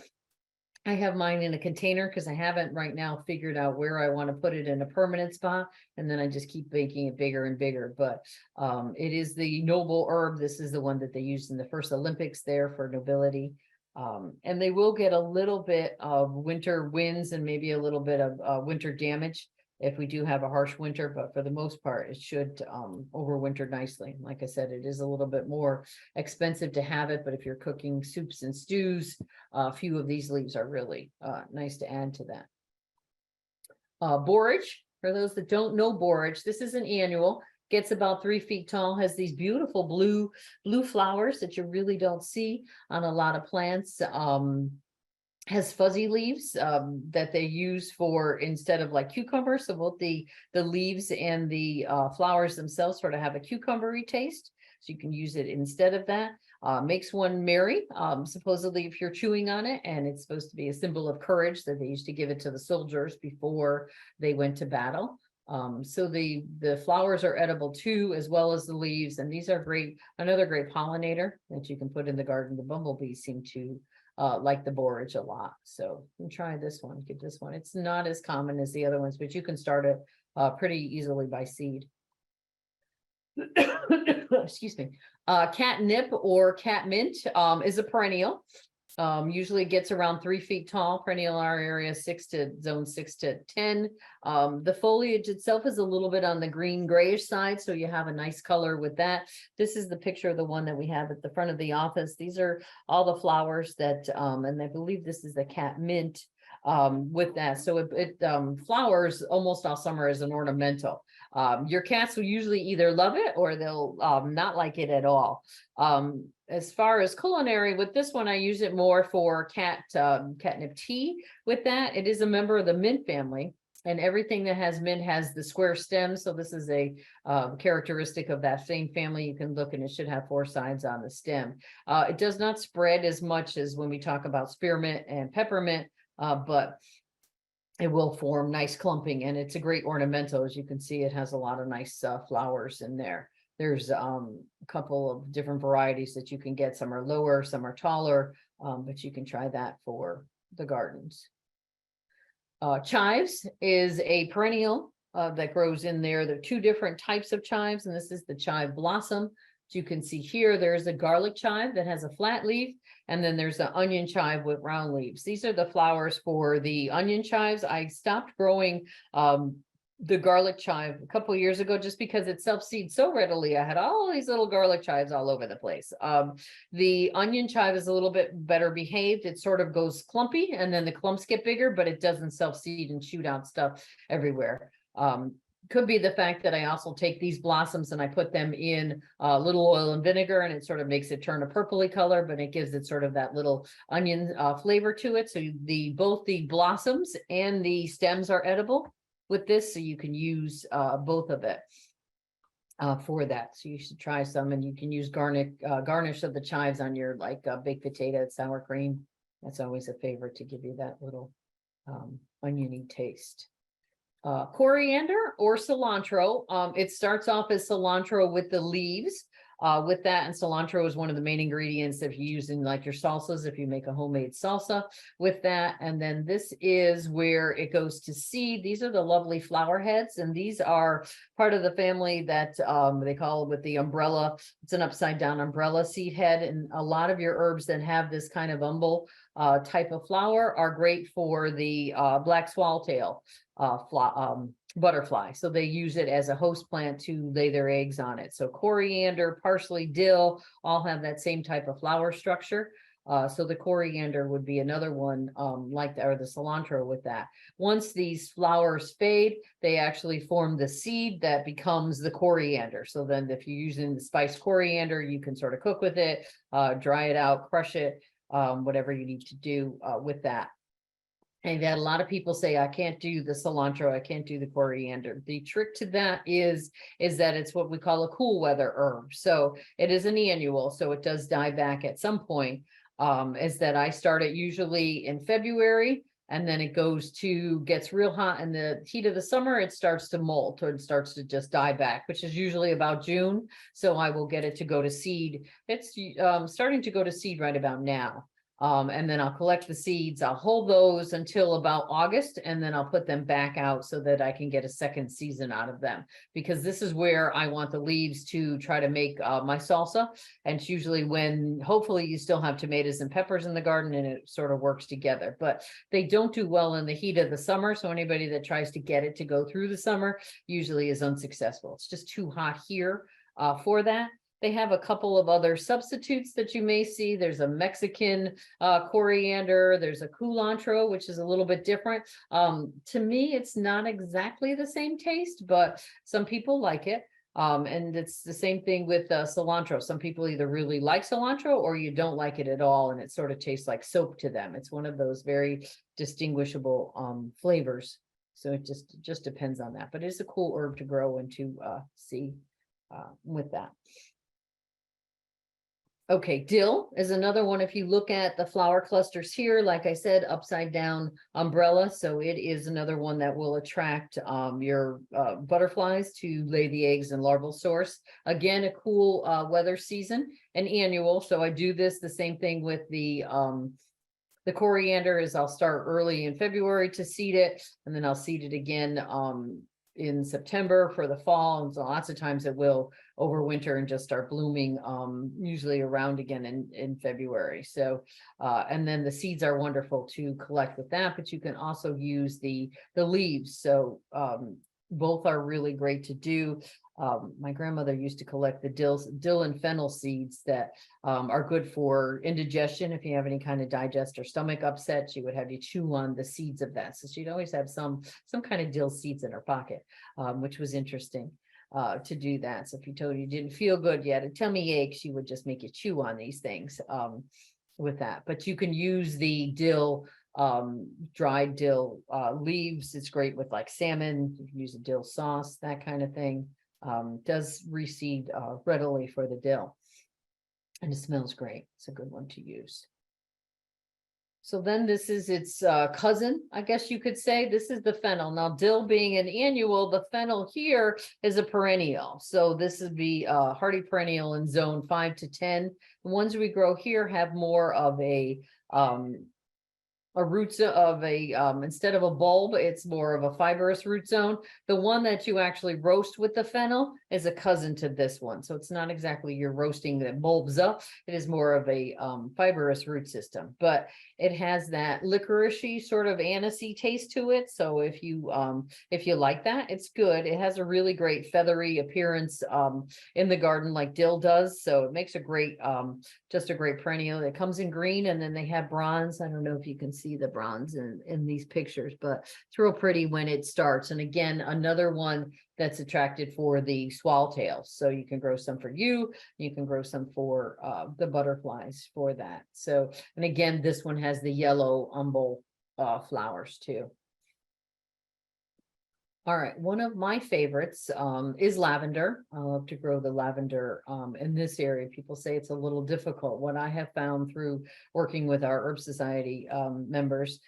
I have mine in a container because I haven't right now figured out where I want to put it in a permanent spot. And then I just keep making it bigger and bigger. But it is the noble herb. This is the one that they used in the first Olympics there for nobility. And they will get a little bit of winter winds and maybe a little bit of winter damage if we do have a harsh winter, but for the most part, it should overwinter nicely. Like I said, it is a little bit more expensive to have it, but if you're cooking soups and stews, a few of these leaves are really nice to add to that. Borage, for those that don't know borage, this is an annual, gets about 3 feet tall, has these beautiful blue flowers that you really don't see on a lot of plants. Has fuzzy leaves that they use for instead of like cucumbers. So both the leaves and the flowers themselves sort of have a cucumbery taste. So you can use it instead of that. Makes one merry, supposedly, if you're chewing on it, and it's supposed to be a symbol of courage that they used to give it to the soldiers before they went to battle. So the flowers are edible too, as well as the leaves, and these are great. Another great pollinator that you can put in the garden. The bumblebees seem to like the borage a lot. So you can try this one, give this one. It's not as common as the other ones, but you can start it pretty easily by seed. Excuse me. Catnip or catmint is a perennial. Usually gets around 3 feet tall, perennial in our area, zone 6 to 10. The foliage itself is a little bit on the green grayish side, so you have a nice color with that. This is the picture of the one that we have at the front of the office. These are all the flowers that, and I believe this is the catmint with that. So it flowers almost all summer as an ornamental. Your cats will usually either love it or they'll not like it at all. As far as culinary, with this one, I use it more for catnip tea. With that, it is a member of the mint family. And everything that has mint has the square stem. So this is a characteristic of that same family. You can look and it should have 4 sides on the stem. It does not spread as much as when we talk about spearmint and peppermint, but it will form nice clumping, and it's a great ornamental. As you can see, it has a lot of nice flowers in there. There's a couple of different varieties that you can get. Some are lower, some are taller, but you can try that for the gardens. Chives is a perennial that grows in there. There are 2 different types of chives, and this is the chive blossom. As you can see here, there's a garlic chive that has a flat leaf, and then there's an onion chive with round leaves. These are the flowers for the onion chives. I stopped growing the garlic chive a couple of years ago just because it self-seeds so readily. I had all these little garlic chives all over the place. The onion chive is a little bit better behaved. It sort of goes clumpy, and then the clumps get bigger, but it doesn't self-seed and shoot out stuff everywhere. Could be the fact that I also take these blossoms and I put them in a little oil and vinegar, and it sort of makes it turn a purpley color, but it gives it sort of that little onion flavor to it. So both the blossoms and the stems are edible with this, so you can use both of it for that. So you should try some, and you can use garnish of the chives on your baked potato and sour cream. That's always a favorite to give you that little oniony taste. Coriander or cilantro. It starts off as cilantro with the leaves. With that, and cilantro is one of the main ingredients if you use in like your salsas, if you make a homemade salsa with that. And then this is where it goes to seed. These are the lovely flower heads, and these are part of the family that they call it with the umbrella. It's an upside down umbrella seed head, and a lot of your herbs that have this kind of umbel type of flower are great for the black swallowtail butterfly. So they use it as a host plant to lay their eggs on it. So coriander, parsley, dill all have that same type of flower structure. So the coriander would be another one like that, or the cilantro with that. Once these flowers fade, they actually form the seed that becomes the coriander. So then if you're using the spiced coriander, you can sort of cook with it, dry it out, crush it, whatever you need to do with that. And that a lot of people say, I can't do the cilantro, I can't do the coriander. The trick to that is that it's what we call a cool weather herb. So it is an annual, so it does die back at some point. Is that I start it usually in February, and then it gets real hot in the heat of the summer, it starts to molt, or it starts to just die back, which is usually about June. So I will get it to go to seed. It's starting to go to seed right about now. And then I'll collect the seeds. I'll hold those until about August, and then I'll put them back out so that I can get a second season out of them, because this is where I want the leaves to try to make my salsa. And it's usually when hopefully you still have tomatoes and peppers in the garden and it sort of works together, but they don't do well in the heat of the summer. So anybody that tries to get it to go through the summer usually is unsuccessful. It's just too hot here for that. They have a couple of other substitutes that you may see. There's a Mexican coriander. There's a culantro, which is a little bit different. To me, it's not exactly the same taste, but some people like it. And it's the same thing with cilantro. Some people either really like cilantro or you don't like it at all, and it sort of tastes like soap to them. It's one of those very distinguishable flavors. So it just depends on that. But it's a cool herb to grow and to see with that. Okay, dill is another one. If you look at the flower clusters here, like I said, upside down umbrella. So it is another one that will attract your butterflies to lay the eggs in larval source. Again, a cool weather season, an annual. So I do this the same thing with the coriander. Is I'll start early in February to seed it, and then I'll seed it again in September for the fall. And so lots of times it will overwinter and just start blooming usually around again in February. So and then the seeds are wonderful to collect with that, but you can also use the leaves. So Both are really great to do. My grandmother used to collect the dill and fennel seeds that are good for indigestion. If you have any kind of digest or stomach upset, she would have you chew on the seeds of that. So she'd always have some kind of dill seeds in her pocket, which was interesting to do that. So if you told her you didn't feel good, you had a tummy ache, she would just make you chew on these things with that. But you can use the dill, dried dill leaves. It's great with like salmon. You can use a dill sauce, that kind of thing. Does reseed readily for the dill, and it smells great. It's a good one to use. So then this is its cousin, I guess you could say. This is the fennel. Now, dill being an annual, the fennel here is a perennial. So this would be hardy perennial in zone 5 to 10. The ones we grow here have more of a root of a instead of a bulb, it's more of a fibrous root zone. The one that you actually roast with the fennel is a cousin to this one. So it's not exactly you're roasting the bulbs up. It is more of a fibrous root system, but it has that licoricey sort of anisey taste to it. So if you like that, it's good. It has a really great feathery appearance in the garden like dill does. So it makes a great just a great perennial. It comes in green, and then they have bronze. I don't know if you can see the bronze in these pictures, but it's real pretty when it starts. And again, another one that's attracted for the swallowtails. So you can grow some for you can grow some for the butterflies for that. So, and again, this one has the yellow umbel flowers too. All right, one of my favorites is lavender. I love to grow the lavender in this area. People say it's a little difficult. What I have found through working with our Herb Society members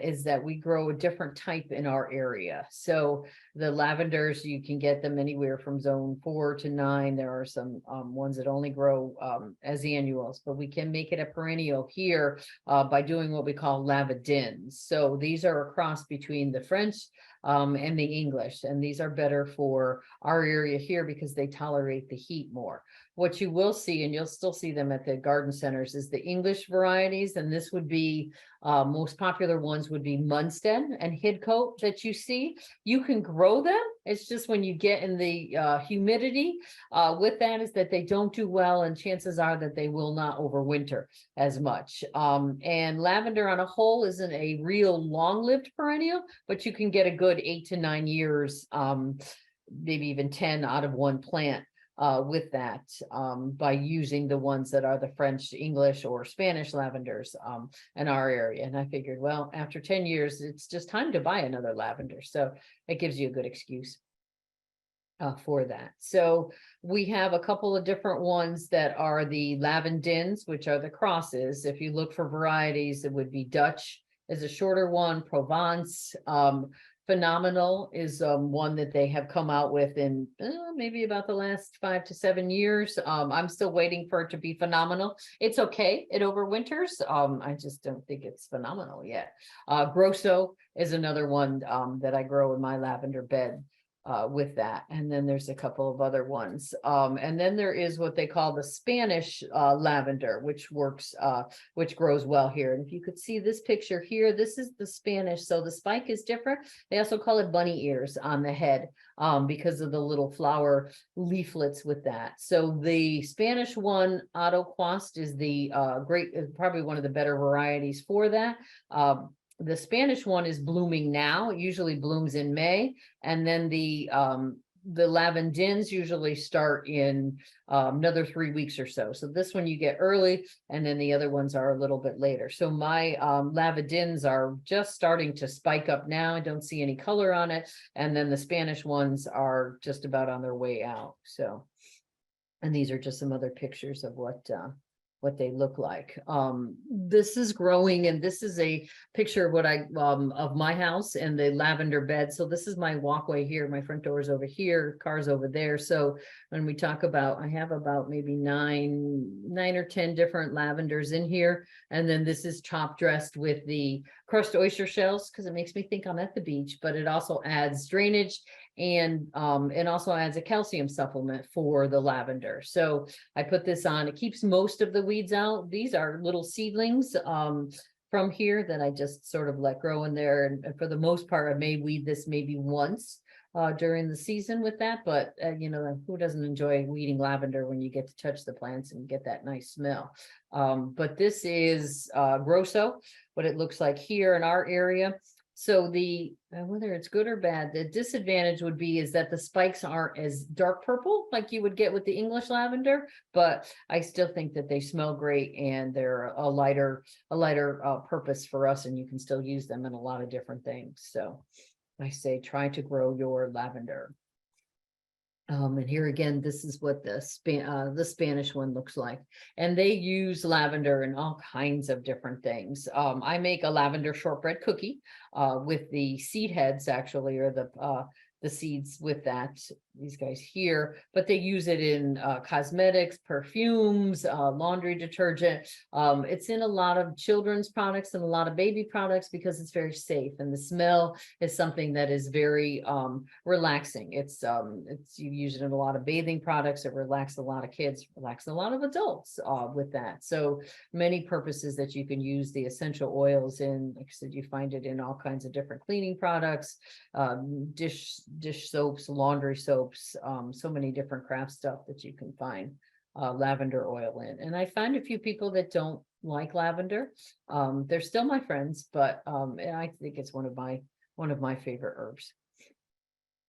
is that we grow a different type in our area. So the lavenders, you can get them anywhere from zone 4 to 9. There are some ones that only grow as annuals, but we can make it a perennial here by doing what we call lavandins. So these are a cross between the French and the English, and these are better for our area here because they tolerate the heat more. What you will see, and you'll still see them at the garden centers, is the English varieties, and this would be most popular ones would be Munstead and Hidcote that you see. You can grow them. It's just when you get in the humidity with that is that they don't do well, and chances are that they will not overwinter as much. And lavender on a whole isn't a real long-lived perennial, but you can get a good 8 to 9 years, maybe even 10 out of one plant. With that by using the ones that are the French, English, or Spanish lavenders in our area. And I figured, well, after 10 years, it's just time to buy another lavender. So it gives you a good excuse for that. So we have a couple of different ones that are the lavandins, which are the crosses. If you look for varieties, it would be Dutch is a shorter one, Provence, Phenomenal is one that they have come out with in maybe about the last 5 to 7 years. I'm still waiting for it to be phenomenal. It's okay. It overwinters. I just don't think it's phenomenal yet. Grosso is another one that I grow in my lavender bed with that. And then there's a couple of other ones. And then there is what they call the Spanish lavender, which works, which grows well here. And if you could see this picture here, this is the Spanish. So the spike is different. They also call it bunny ears on the head because of the little flower leaflets with that. So the Spanish one, Otto Quast, is the probably one of the better varieties for that. The Spanish one is blooming now. It usually blooms in May, and then the lavandins usually start in another 3 weeks or so. So this one you get early, and then the other ones are a little bit later. So my lavandins are just starting to spike up now. I don't see any color on it, and then the Spanish ones are just about on their way out. So, and these are just some other pictures of what they look like. This is growing, and this is a picture of what of my house and the lavender bed. So this is my walkway here. My front door is over here, car's over there. So when we talk about, I have about maybe nine or 10 different lavenders in here. And then this is top dressed with the crushed oyster shells because it makes me think I'm at the beach, but it also adds drainage and also adds a calcium supplement for the lavender. So I put this on. It keeps most of the weeds out. These are little seedlings from here that I just sort of let grow in there. And for the most part, I may weed this maybe once during the season with that, but you know, who doesn't enjoy weeding lavender when you get to touch the plants and get that nice smell? But this is Grosso, what it looks like here in our area. So the whether it's good or bad, the disadvantage would be is that the spikes aren't as dark purple like you would get with the English lavender, but I still think that they smell great and they're a lighter purpose for us, and you can still use them in a lot of different things. So I say try to grow your lavender. And here again, this is what the Spanish one looks like. And they use lavender in all kinds of different things. I make a lavender shortbread cookie with the seed heads actually, or the seeds with that, these guys here, but they use it in cosmetics, perfumes, laundry detergent. It's in a lot of children's products and a lot of baby products because it's very safe, and the smell is something that is very relaxing. It's you use it in a lot of bathing products. It relaxes a lot of kids, relaxes a lot of adults with that. So many purposes that you can use the essential oils in. Like I said, you find it in all kinds of different cleaning products, dish soaps, laundry soaps, so many different craft stuff that you can find lavender oil in. And I find a few people that don't like lavender. They're still my friends, but and I think it's one of my favorite herbs.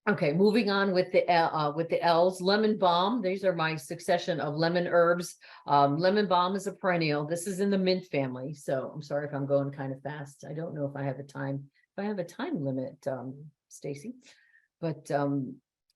Okay, moving on with the L's, lemon balm. These are my succession of lemon herbs. Lemon balm is a perennial. This is in the mint family. So I'm sorry if I'm going kind of fast. I don't know if I have a time limit, Stacy. But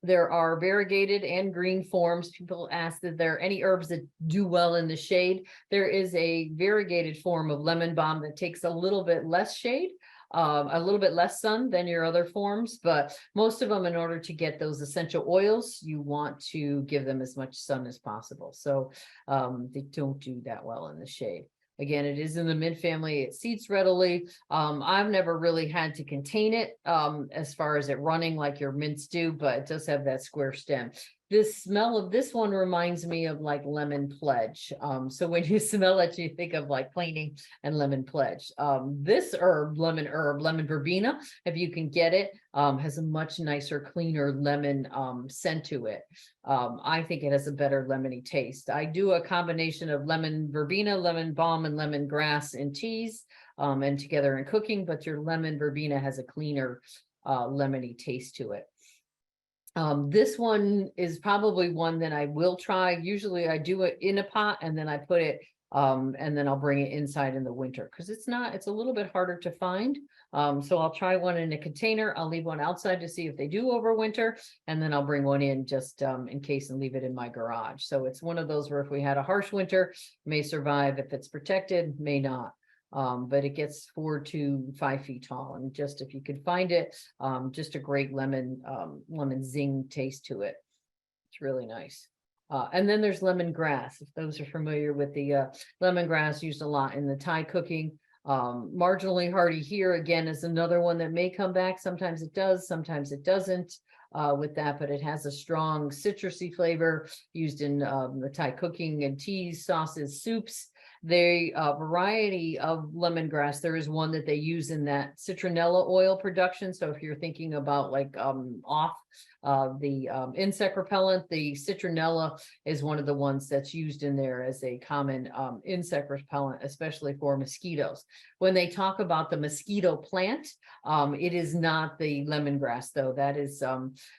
there are variegated and green forms. People ask that there are any herbs that do well in the shade. There is a variegated form of lemon balm that takes a little bit less shade, a little bit less sun than your other forms, but most of them, in order to get those essential oils, you want to give them as much sun as possible. So they don't do that well in the shade. Again, it is in the mint family. It seeds readily. I've never really had to contain it as far as it running like your mints do, but it does have that square stem. This smell of this one reminds me of like lemon pledge. So when you smell it, you think of like cleaning and lemon pledge. This lemon verbena, if you can get it, has a much nicer, cleaner lemon scent to it. I think it has a better lemony taste. I do a combination of lemon verbena, lemon balm, and lemongrass in teas and together in cooking, but your lemon verbena has a cleaner lemony taste to it. This one is probably one that I will try. Usually I do it in a pot and then I put it and then I'll bring it inside in the winter because it's a little bit harder to find. So I'll try one in a container. I'll leave one outside to see if they do overwinter, and then I'll bring one in just in case and leave it in my garage. So it's one of those where if we had a harsh winter, may survive. If it's protected, may not. But it gets 4 to 5 feet tall, and just if you could find it, just a great lemon zing taste to it. It's really nice. And then there's lemongrass. If those are familiar with the lemongrass, used a lot in the Thai cooking. Marginally hardy here again is another one that may come back. Sometimes it does, sometimes it doesn't with that, but it has a strong citrusy flavor used in the Thai cooking and teas, sauces, soups. The variety of lemongrass, there is one that they use in that citronella oil production. So if you're thinking about like off the insect repellent, the citronella is one of the ones that's used in there as a common insect repellent, especially for mosquitoes. When they talk about the mosquito plant, it is not the lemongrass, though. That is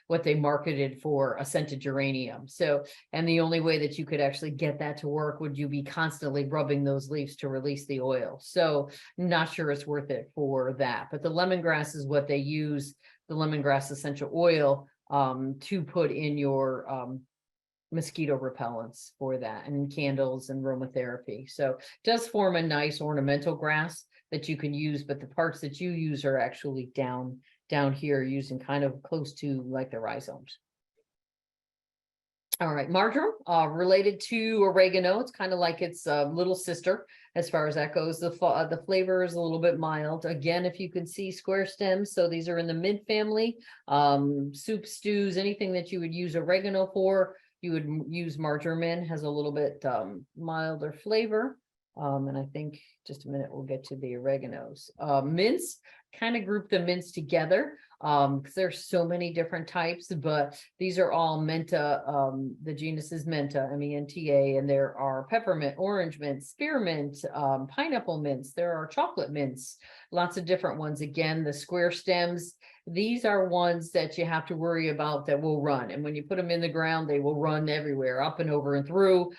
what they marketed for a scented geranium. So, and the only way that you could actually get that to work would you be constantly rubbing those leaves to release the oil. So not sure it's worth it for that. But the lemongrass is what they use, the lemongrass essential oil, to put in your mosquito repellents for that, and candles and aromatherapy. So it does form a nice ornamental grass that you can use, but the parts that you use are actually down here, using kind of close to like the rhizomes. All right, marjoram, related to oregano. It's kind of like its little sister as far as that goes. The flavor is a little bit mild. Again, if you can see, square stems. So these are in the mint family. Soup, stews, anything that you would use oregano for, you would use marjoram in. Has a little bit milder flavor. And I think just a minute, we'll get to the oreganos. Mints, kind of group the mints together because there's so many different types, but these are all menta. The genus is menta, MENTA, and there are peppermint, orange mint, spearmint, pineapple mints. There are chocolate mints, lots of different ones. Again, the square stems, these are ones that you have to worry about that will run. And when you put them in the ground, they will run everywhere, up and over and through.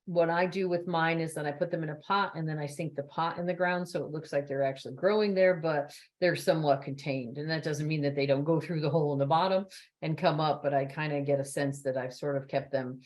What I do with mine is that I put them in a pot and then I sink the pot in the ground. So it looks like they're actually growing there, but they're somewhat contained. And that doesn't mean that they don't go through the hole in the bottom and come up, but I kind of get a sense that I've sort of kept them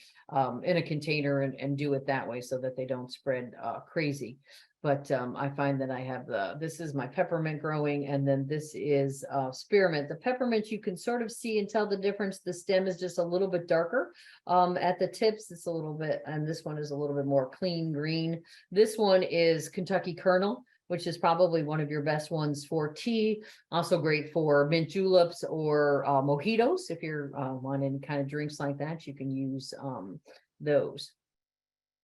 in a container and do it that way so that they don't spread crazy. But I find that I have this is my peppermint growing, and then this is spearmint. The peppermint, you can sort of see and tell the difference. The stem is just a little bit darker at the tips. It's a little bit, and this one is a little bit more clean green. This one is Kentucky Kernel, which is probably one of your best ones for tea. Also great for mint juleps or mojitos. If you're wanting kind of drinks like that, you can use those.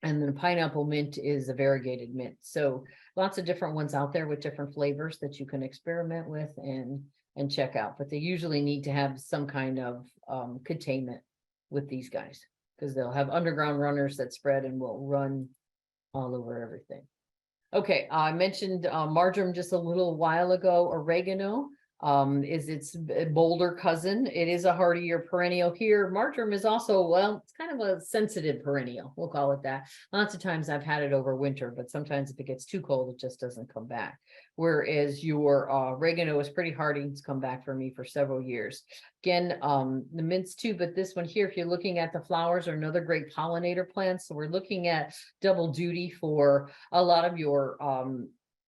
And then pineapple mint is a variegated mint. So lots of different ones out there with different flavors that you can experiment with and check out. But they usually need to have some kind of containment with these guys because they'll have underground runners that spread and will run all over everything. Okay, I mentioned marjoram just a little while ago. Oregano is its bolder cousin. It is a hardier perennial here. Marjoram is also, well, it's kind of a sensitive perennial. We'll call it that. Lots of times I've had it over winter, but sometimes if it gets too cold, it just doesn't come back. Whereas your oregano is pretty hardy. It's come back for me for several years. Again, the mints too, but this one here, if you're looking at the flowers, are another great pollinator plant. So we're looking at double duty for a lot of your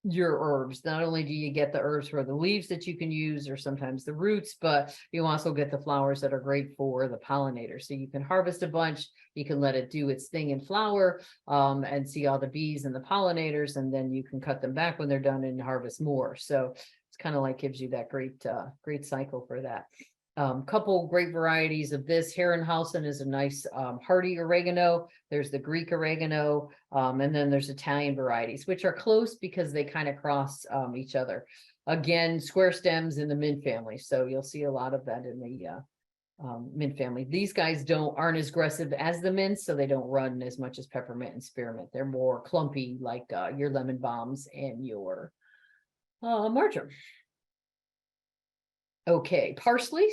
herbs. Not only do you get the herbs for the leaves that you can use or sometimes the roots, but you also get the flowers that are great for the pollinators. So you can harvest a bunch, you can let it do its thing in flower and see all the bees and the pollinators, and then you can cut them back when they're done and harvest more. So it's kind of like gives you that great cycle for that. Couple great varieties of this. Herrenhausen is a nice hardy oregano. There's the Greek oregano, and then there's Italian varieties, which are close because they kind of cross each other. Again, square stems in the mint family. So you'll see a lot of that in the mint family. These guys aren't as aggressive as the mints, so they don't run as much as peppermint and spearmint. They're more clumpy, like your lemon balms and your marjoram. Okay, parsleys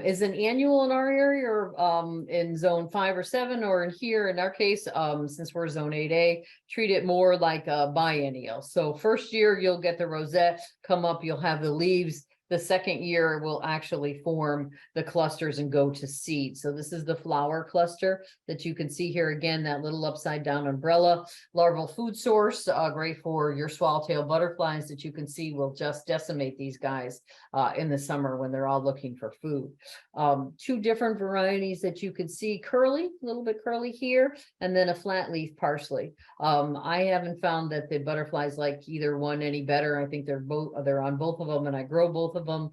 is an annual in our area or in zone 5 or 7, or in here in our case, since we're zone 8A, treat it more like a biennial. So first year you'll get the rosette come up, you'll have the leaves. The second year will actually form the clusters and go to seed. So this is the flower cluster that you can see here again, that little upside down umbrella. Larval food source, great for your swallowtail butterflies that you can see will just decimate these guys in the summer when they're all looking for food. Two different varieties that you can see, curly, a little bit curly here, and then a flat leaf parsley. I haven't found that the butterflies like either one any better. I think they're on both of them, and I grow both of them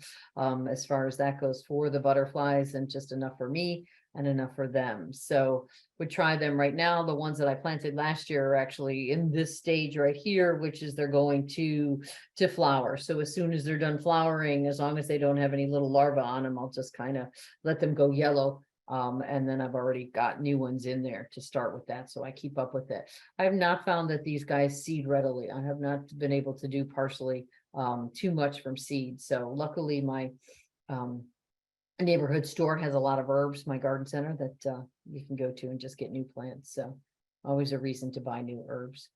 as far as that goes for the butterflies, and just enough for me and enough for them. So we try them right now. The ones that I planted last year are actually in this stage right here, which is they're going to flower. So as soon as they're done flowering, as long as they don't have any little larvae on them, I'll just kind of let them go yellow. And then I've already got new ones in there to start with that. So I keep up with it. I have not found that these guys seed readily. I have not been able to do parsley too much from seed. So luckily my neighborhood store has a lot of herbs, my garden center, that you can go to and just get new plants. So always a reason to buy new herbs.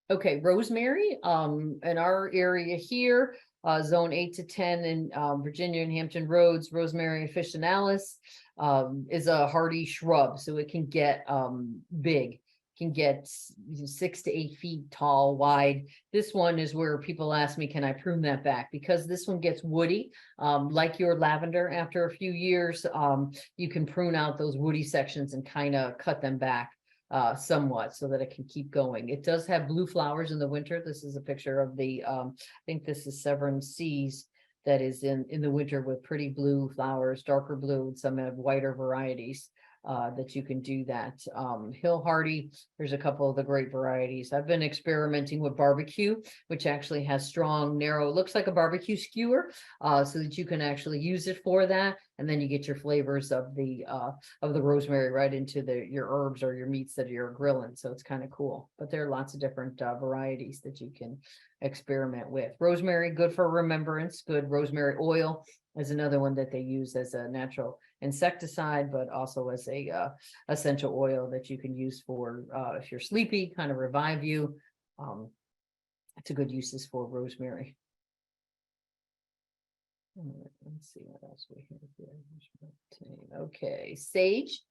Okay, rosemary, in our area here, zone 8 to 10 in Virginia and Hampton Roads, rosemary officinalis is a hardy shrub. So it can get big, can get 6 to 8 feet tall, wide. This one is where people ask me, can I prune that back? Because this one gets woody, like your lavender. After a few years, you can prune out those woody sections and kind of cut them back somewhat so that it can keep going. It does have blue flowers in the winter. This is a picture of the, I think this is Severn Seas that is in the winter with pretty blue flowers, darker blue, and some have whiter varieties. that you can do that. Hill Hardy, there's a couple of the great varieties. I've been experimenting with barbecue, which actually has strong, narrow, looks like a barbecue skewer, so that you can actually use it for that. And then you get your flavors of the rosemary right into your herbs or your meats that you're grilling. So it's kind of cool. But there are lots of different varieties that you can experiment with. Rosemary, good for remembrance, good. Rosemary oil is another one that they use as a natural insecticide, but also as a essential oil that you can use for if you're sleepy, kind of revive you. It's a good uses for rosemary. Let's see what else we have here. Okay, sage.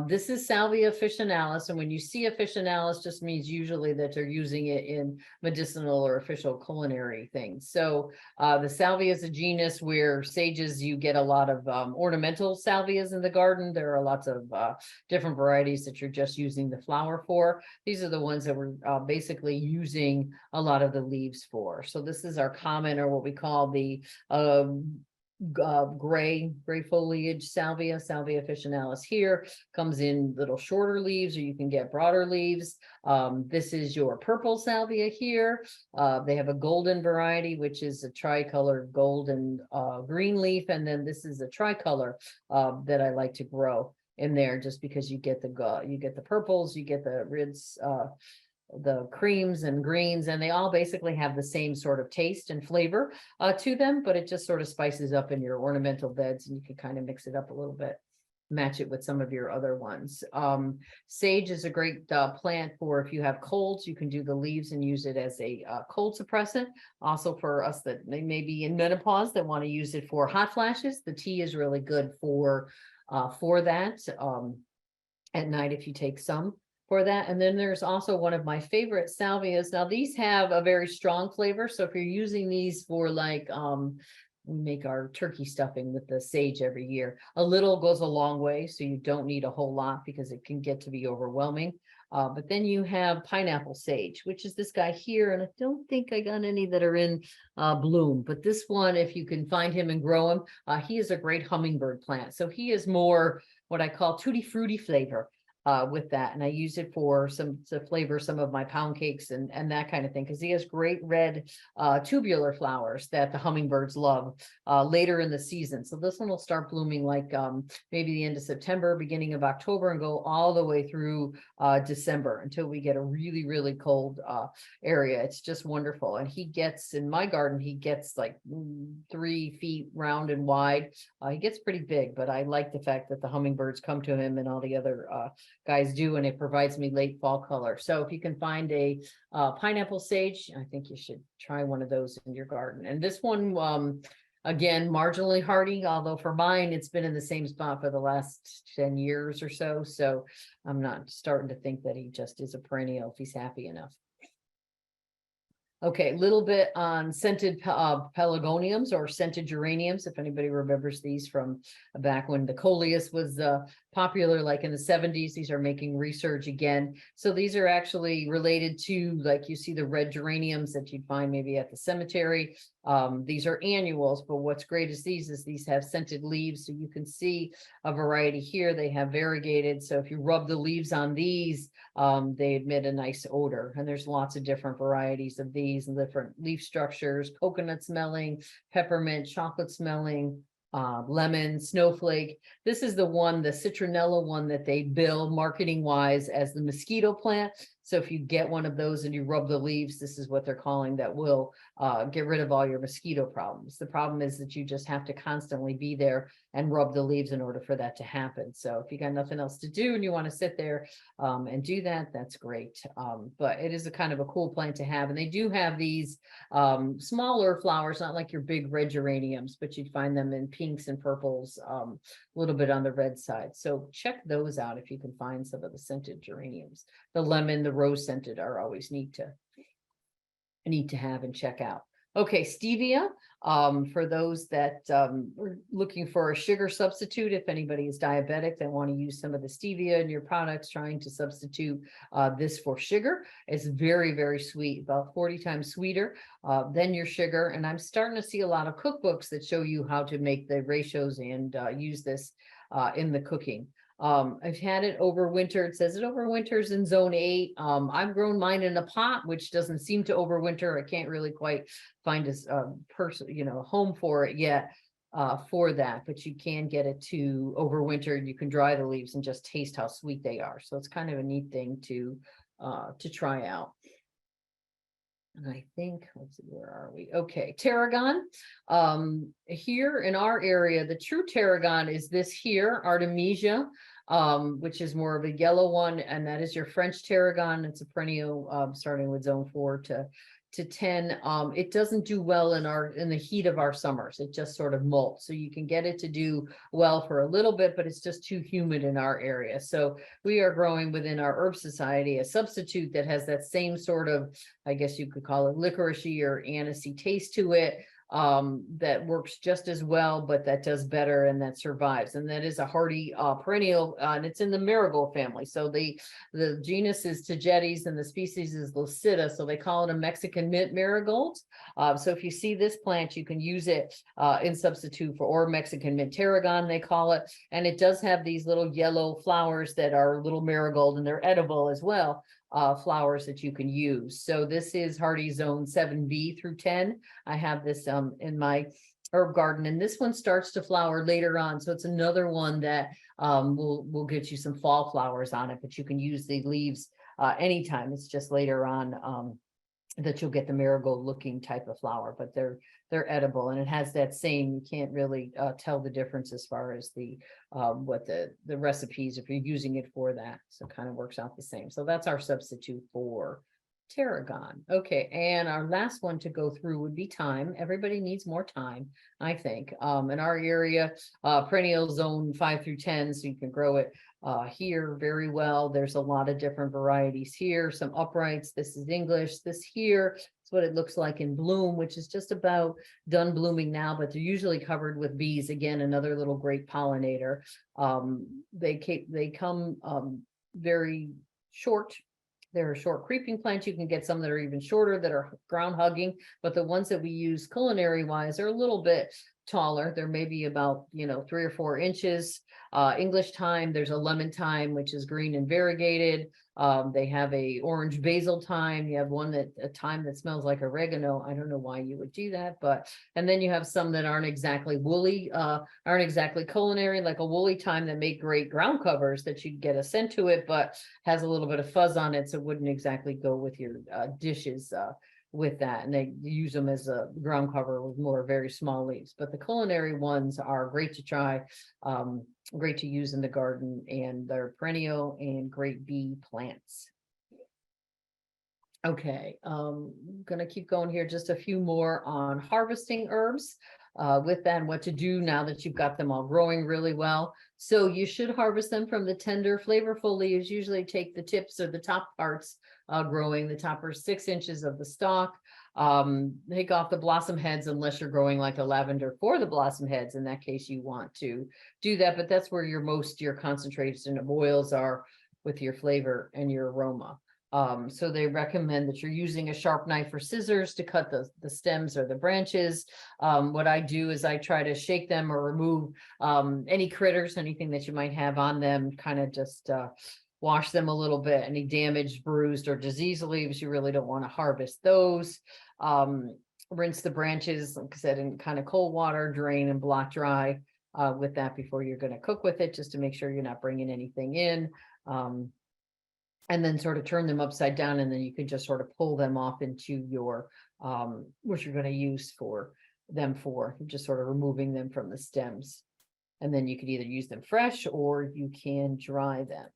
This is Salvia officinalis, and when you see officinalis, just means usually that they're using it in medicinal or official culinary things. So the salvia is a genus where sages, you get a lot of ornamental salvias in the garden. There are lots of different varieties that you're just using the flower for. These are the ones that we're basically using a lot of the leaves for. So this is our common, or what we call the gray foliage salvia officinalis. Here comes in little shorter leaves, or you can get broader leaves. This is your purple salvia here. They have a golden variety, which is a tricolor golden green leaf, and then this is a tricolor that I like to grow in there, just because you get the purples, you get the reds, the creams and greens, and they all basically have the same sort of taste and flavor to them, but it just sort of spices up in your ornamental beds, and you can kind of mix it up a little bit, match it with some of your other ones. Sage is a great plant for if you have colds. You can do the leaves and use it as a cold suppressant. Also for us that may be in menopause that want to use it for hot flashes, the tea is really good for that at night if you take some for that. And then there's also one of my favorite salvias. Now these have a very strong flavor. So if you're using these for like, we make our turkey stuffing with the sage every year, a little goes a long way. So you don't need a whole lot because it can get to be overwhelming. But then you have pineapple sage, which is this guy here. And I don't think I got any that are in bloom, but this one, if you can find him and grow him, he is a great hummingbird plant. So he is more what I call tutti frutti flavor. With that, and I use it for to flavor some of my pound cakes and that kind of thing, because he has great red tubular flowers that the hummingbirds love later in the season. So this one will start blooming like maybe the end of September, beginning of October, and go all the way through December until we get a really cold area. It's just wonderful. And he gets, in my garden, he gets like 3 feet round and wide. He gets pretty big, but I like the fact that the hummingbirds come to him and all the other guys do, and it provides me late fall color. So if you can find a pineapple sage, I think you should try one of those in your garden. And this one, again, marginally hardy, although for mine, it's been in the same spot for the last 10 years or so. So I'm not starting to think that he just is a perennial if he's happy enough. Okay, a little bit on scented pelargoniums or scented geraniums, if anybody remembers these from back when the coleus was popular, like in the 70s. These are making research again. So these are actually related to, like you see the red geraniums that you'd find maybe at the cemetery. These are annuals, but what's great is these have scented leaves. So you can see a variety here. They have variegated. So if you rub the leaves on these, they emit a nice odor. And there's lots of different varieties of these and different leaf structures: coconut smelling, peppermint, chocolate smelling, lemon, snowflake. This is the one, the citronella one, that they bill marketing wise as the mosquito plant. So if you get one of those and you rub the leaves, this is what they're calling that will get rid of all your mosquito problems. The problem is that you just have to constantly be there and rub the leaves in order for that to happen. So if you got nothing else to do and you want to sit there and do that, that's great. But it is a kind of a cool plant to have. And they do have these smaller flowers, not like your big red geraniums, but you'd find them in pinks and purples, a little bit on the red side. So check those out if you can find some of the scented geraniums. The lemon, the rose scented are always neat to have and check out. Okay, stevia, for those that are looking for a sugar substitute, if anybody is diabetic, they want to use some of the stevia in your products, trying to substitute this for sugar. It's very sweet, about 40 times sweeter than your sugar. And I'm starting to see a lot of cookbooks that show you how to make the ratios and use this in the cooking. I've had it overwinter. It says it overwinters in zone 8. I've grown mine in a pot, which doesn't seem to overwinter. I can't really quite find a person, home for it yet, for that, but you can get it to overwinter. You can dry the leaves and just taste how sweet they are. So it's kind of a neat thing to try out. And I think, let's see, where are we? Okay, tarragon. Here in our area, the true tarragon is this here, Artemisia, which is more of a yellow one, and that is your French tarragon. It's a perennial, starting with zone 4 to 10. It doesn't do well in the heat of our summers. It just sort of molts. So you can get it to do well for a little bit, but it's just too humid in our area. So we are growing within our herb society a substitute that has that same sort of, I guess you could call it licoricey or anisey taste to it. That works just as well, but that does better and that survives. And that is a hardy perennial, and it's in the marigold family. So the genus is Tagetes and the species is Lucida. So they call it a Mexican mint marigold. So if you see this plant, you can use it in substitute or Mexican mint tarragon, they call it. And it does have these little yellow flowers that are little marigold, and they're edible as well. Flowers that you can use. So this is hardy zone 7B through 10. I have this in my herb garden, and this one starts to flower later on. So it's another one that will get you some fall flowers on it, but you can use the leaves anytime. It's just later on that you'll get the marigold looking type of flower, but they're edible, and it has that same, you can't really tell the difference as far as the what the recipes if you're using it for that. So it kind of works out the same. So that's our substitute for tarragon. Okay, and our last one to go through would be thyme. Everybody needs more thyme, I think. In our area, perennial zone 5 through 10, so you can grow it here very well. There's a lot of different varieties here, some uprights. This is English. This here is what it looks like in bloom, which is just about done blooming now, but they're usually covered with bees. Again, another little great pollinator. They come very short. They're a short creeping plant. You can get some that are even shorter that are ground hugging, but the ones that we use culinary wise are a little bit taller. They're maybe about 3 or 4 inches. English thyme, there's a lemon thyme, which is green and variegated. They have a orange basil thyme. You have a thyme that smells like oregano. I don't know why you would do that, and then you have some that aren't exactly woolly, aren't exactly culinary, like a woolly thyme that make great ground covers that you'd get a scent to it, but has a little bit of fuzz on it. So it wouldn't exactly go with your dishes with that. And they use them as a ground cover with more very small leaves, but the culinary ones are great to try. Great to use in the garden, and they're perennial and great bee plants. Okay, I'm gonna keep going here. Just a few more on harvesting herbs with that and what to do now that you've got them all growing really well. So you should harvest them from the tender, flavorful leaves. Usually take the tips or the top parts growing. The top are 6 inches of the stalk. Take off the blossom heads unless you're growing like a lavender for the blossom heads. In that case, you want to do that, but that's where your concentration of oils are with your flavor and your aroma. So they recommend that you're using a sharp knife or scissors to cut the stems or the branches. What I do is I try to shake them or remove any critters, anything that you might have on them, kind of just wash them a little bit. Any damaged, bruised, or diseased leaves, you really don't want to harvest those. Rinse the branches, like I said, in kind of cold water, drain and block dry with that before you're going to cook with it, just to make sure you're not bringing anything in. And then sort of turn them upside down, and then you can just sort of pull them off into your what you're going to use just sort of removing them from the stems. And then you could either use them fresh or you can dry them.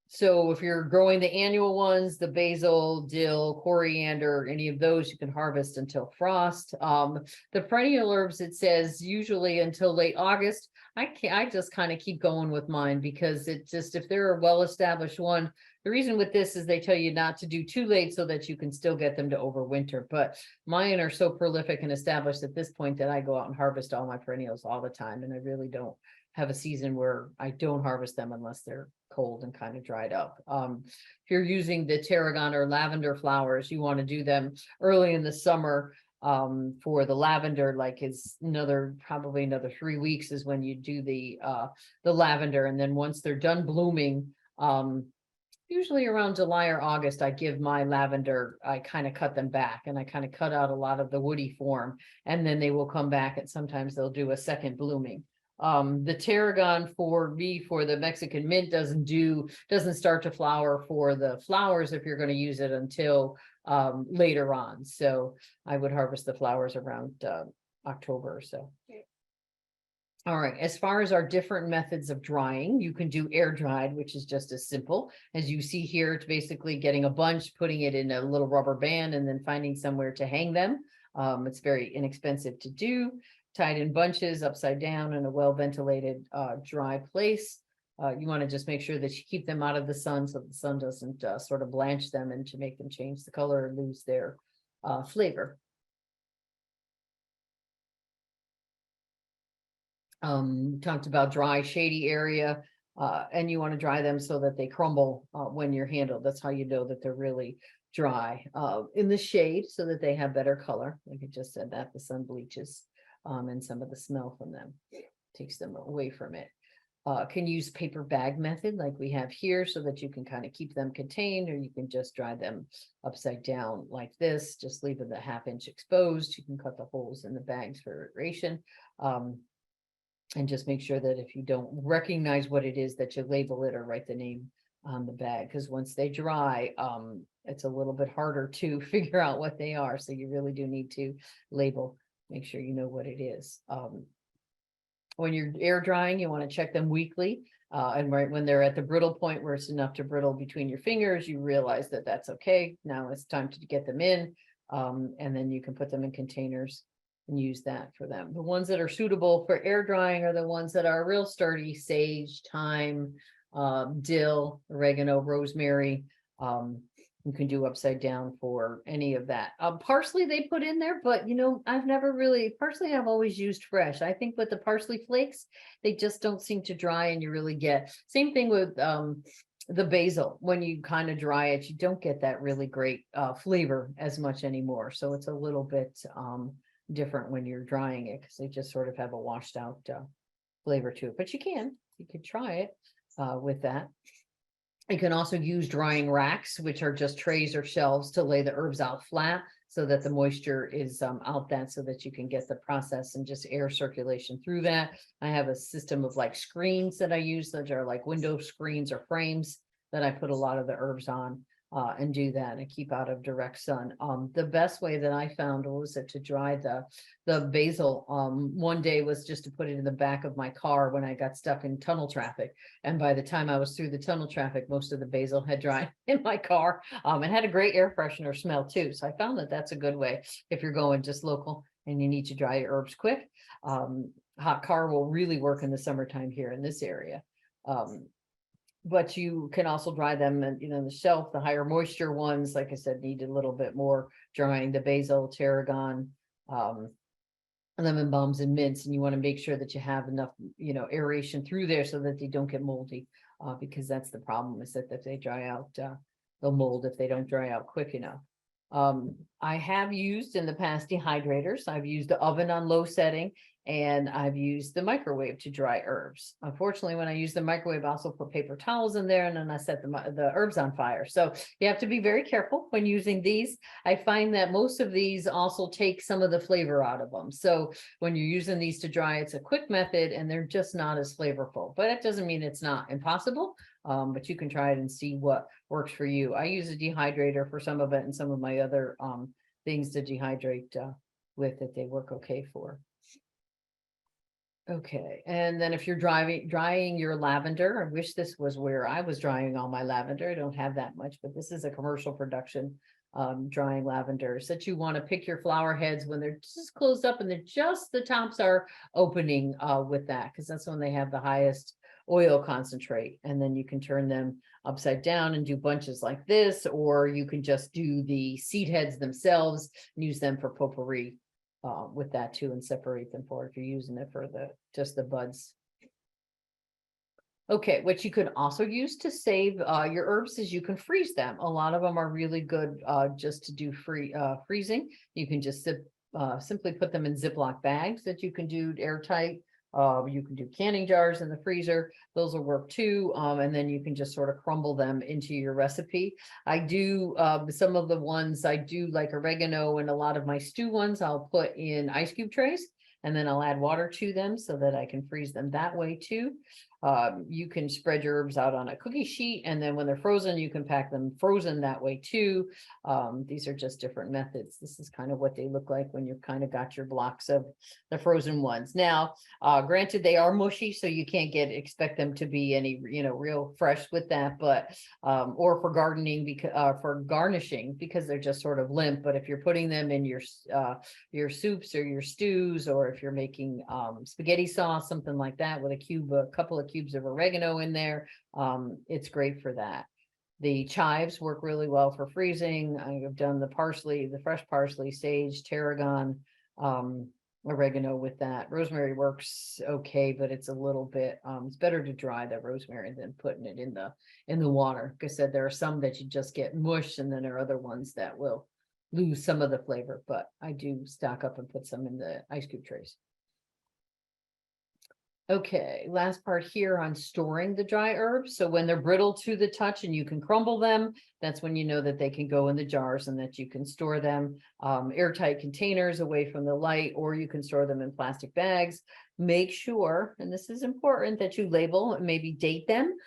So if you're growing the annual ones, the basil, dill, coriander, any of those, you can harvest until frost. The perennial herbs, it says usually until late August. I just kind of keep going with mine because it just, if they're a well-established one, the reason with this is they tell you not to do too late so that you can still get them to overwinter. But mine are so prolific and established at this point that I go out and harvest all my perennials all the time. And I really don't have a season where I don't harvest them unless they're cold and kind of dried up. If you're using the tarragon or lavender flowers, you want to do them early in the summer. For the lavender, like is probably another 3 weeks is when you do the lavender. And then once they're done blooming, usually around July or August, I give my lavender, I kind of cut them back and I kind of cut out a lot of the woody form, and then they will come back and sometimes they'll do a second blooming. The tarragon for me, for the Mexican mint, doesn't start to flower for the flowers if you're going to use it until later on. So I would harvest the flowers around October or so. All right, as far as our different methods of drying, you can do air dried, which is just as simple as you see here. It's basically getting a bunch, putting it in a little rubber band, and then finding somewhere to hang them. It's very inexpensive to do, tied in bunches upside down in a well-ventilated dry place. You want to just make sure that you keep them out of the sun so the sun doesn't sort of blanch them and to make them change the color or lose their flavor. Talked about dry, shady area, and you want to dry them so that they crumble when you're handled. That's how you know that they're really dry. In the shade so that they have better color. Like I just said, that the sun bleaches and some of the smell from them takes them away from it. Can use paper bag method like we have here so that you can kind of keep them contained, or you can just dry them upside down like this, just leave it a 1/2 inch exposed. You can cut the holes in the bags for aeration. And just make sure that if you don't recognize what it is, that you label it or write the name on the bag, because once they dry, it's a little bit harder to figure out what they are. So you really do need to label, make sure you know what it is. When you're air drying, you want to check them weekly. And right when they're at the brittle point where it's enough to brittle between your fingers, you realize that that's okay. Now it's time to get them in. And then you can put them in containers and use that for them. The ones that are suitable for air drying are the ones that are real sturdy: sage, thyme, dill, oregano, rosemary. You can do upside down for any of that. Parsley they put in there, but parsley I've always used fresh. I think with the parsley flakes, they just don't seem to dry, and you really get, same thing with the basil. When you kind of dry it, you don't get that really great flavor as much anymore. So it's a little bit different when you're drying it, because they just sort of have a washed out flavor to it. But you could try it with that. You can also use drying racks, which are just trays or shelves to lay the herbs out flat so that the moisture is out that, so that you can get the process and just air circulation through that. I have a system of like screens that I use that are like window screens or frames that I put a lot of the herbs on and do that and keep out of direct sun. The best way that I found was to dry the basil one day was just to put it in the back of my car when I got stuck in tunnel traffic. And by the time I was through the tunnel traffic, most of the basil had dried in my car and had a great air freshener smell too. So I found that that's a good way if you're going just local and you need to dry your herbs quick. Hot car will really work in the summertime here in this area. But you can also dry them and, the shelf. The higher moisture ones, like I said, need a little bit more drying. The basil, tarragon, lemon balms and mints, and you want to make sure that you have enough, aeration through there so that they don't get moldy, because that's the problem, is that if they dry out, they'll mold if they don't dry out quick enough. I have used in the past dehydrators. I've used the oven on low setting, and I've used the microwave to dry herbs. Unfortunately, when I use the microwave, I also put paper towels in there, and then I set the herbs on fire. So you have to be very careful when using these. I find that most of these also take some of the flavor out of them. So when you're using these to dry, it's a quick method and they're just not as flavorful, but it doesn't mean it's not impossible. But you can try it and see what works for you. I use a dehydrator for some of it, and some of my other things to dehydrate with that they work okay for. Okay, and then if you're drying your lavender, I wish this was where I was drying all my lavender. I don't have that much, but this is a commercial production drying lavenders that you want to pick your flower heads when they're just closed up and they're just the tops are opening with that, because that's when they have the highest oil concentrate. And then you can turn them upside down and do bunches like this, or you can just do the seed heads themselves and use them for potpourri with that too, and separate them for if you're using it for just the buds. Okay, what you can also use to save your herbs is you can freeze them. A lot of them are really good just to do freezing. You can just simply put them in Ziploc bags that you can do airtight. You can do canning jars in the freezer. Those will work too. And then you can just sort of crumble them into your recipe. I do, some of the ones I do like oregano, and a lot of my stew ones I'll put in ice cube trays, and then I'll add water to them so that I can freeze them that way too. You can spread your herbs out on a cookie sheet, and then when they're frozen, you can pack them frozen that way too. These are just different methods. This is kind of what they look like when you've kind of got your blocks of the frozen ones. Now, granted, they are mushy, so you can't expect them to be any, real fresh with that, but, or for gardening, because, for garnishing, because they're just sort of limp. But if you're putting them in your soups or your stews, or if you're making, spaghetti sauce, something like that, with a couple of cubes of oregano in there, it's great for that. The chives work really well for freezing. I have done the parsley, the fresh parsley, sage, tarragon, oregano with that. Rosemary works okay, but it's a little bit, it's better to dry the rosemary than putting it in the water. Like I said, there are some that you just get mush, and then there are other ones that will lose some of the flavor, but I do stock up and put some in the ice cube trays. Okay, last part here on storing the dry herbs. So when they're brittle to the touch and you can crumble them, that's when you know that they can go in the jars and that you can store them, airtight containers away from the light, or you can store them in plastic bags. Make sure, and this is important, that you label and maybe date them,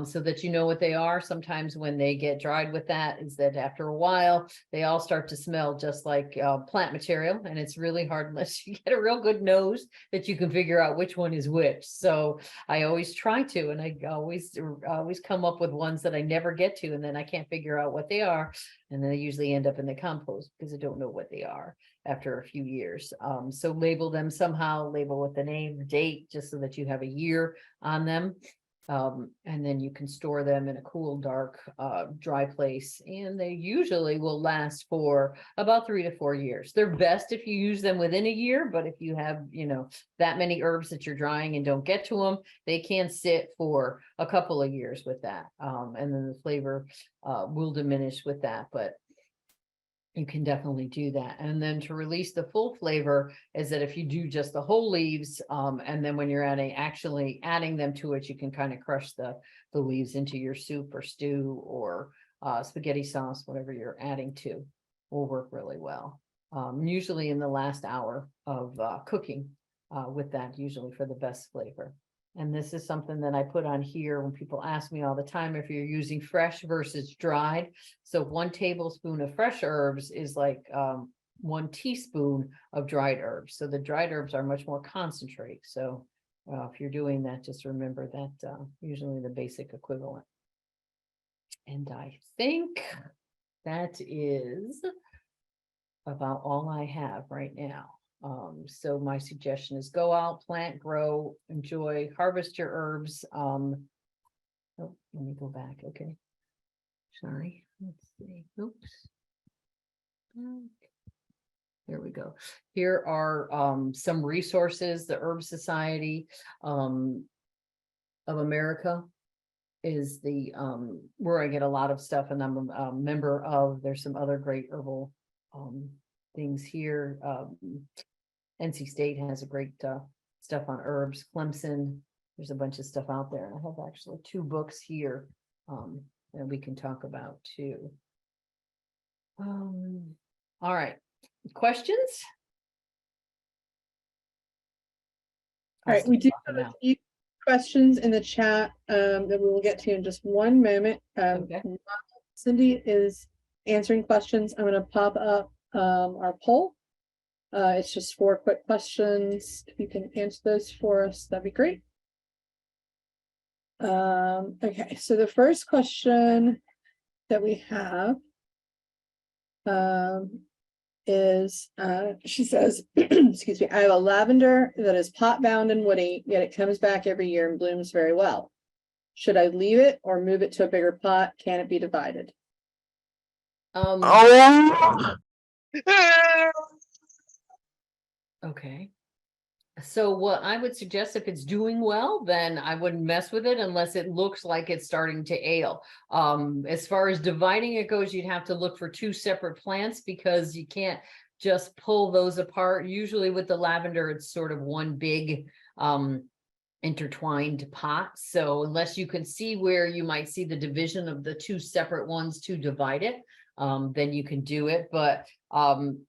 so that you know what they are. Sometimes when they get dried with that, is that after a while, they all start to smell just like plant material, and it's really hard unless you get a real good nose that you can figure out which one is which. So I always try to, and I always come up with ones that I never get to, and then I can't figure out what they are, and then they usually end up in the compost because I don't know what they are after a few years. So label them somehow, label with the name, the date, just so that you have a year on them. And then you can store them in a cool, dark, dry place, and they usually will last for about 3 to 4 years. They're best if you use them within a year, but if you have, that many herbs that you're drying and don't get to them, they can sit for a couple of years with that. And then the flavor will diminish with that, but you can definitely do that. And then to release the full flavor is that if you do just the whole leaves, and then when you're actually adding them to it, you can kind of crush the leaves into your soup or stew or spaghetti sauce, whatever you're adding to, will work really well. Usually in the last hour of cooking with that, usually for the best flavor. And this is something that I put on here when people ask me all the time if you're using fresh versus dried. So 1 tablespoon of fresh herbs is like 1 teaspoon of dried herbs. So the dried herbs are much more concentrate. So if you're doing that, just remember that usually the basic equivalent. And I think that is about all I have right now. So my suggestion is go out, plant, grow, enjoy, harvest your herbs. Oh, let me go back. Okay. Sorry. Let's see. Oops. There we go. Here are some resources. The Herb Society of America is the where I get a lot of stuff, and I'm a member of. There's some other great herbal things here. NC State has a great stuff on herbs. Clemson, there's a bunch of stuff out there. I have actually 2 books here that we can talk about too. All right, questions? All right, we do have a few questions in the chat that we will get to in just one moment. Okay. Cindy is answering questions. I'm going to pop up our poll. It's just 4 quick questions. If you can answer those for us, that'd be great. Okay, so the first question that we have is she says, excuse me, I have a lavender that is pot bound and woody, yet it comes back every year and blooms very well. Should I leave it or move it to a bigger pot? Can it be divided? Okay. So what I would suggest, if it's doing well, then I wouldn't mess with it unless it looks like it's starting to ail. As far as dividing it goes, you'd have to look for 2 separate plants, because you can't just pull those apart. Usually with the lavender, it's sort of one big intertwined pot. So unless you can see where you might see the division of the two separate ones to divide it, then you can do it. But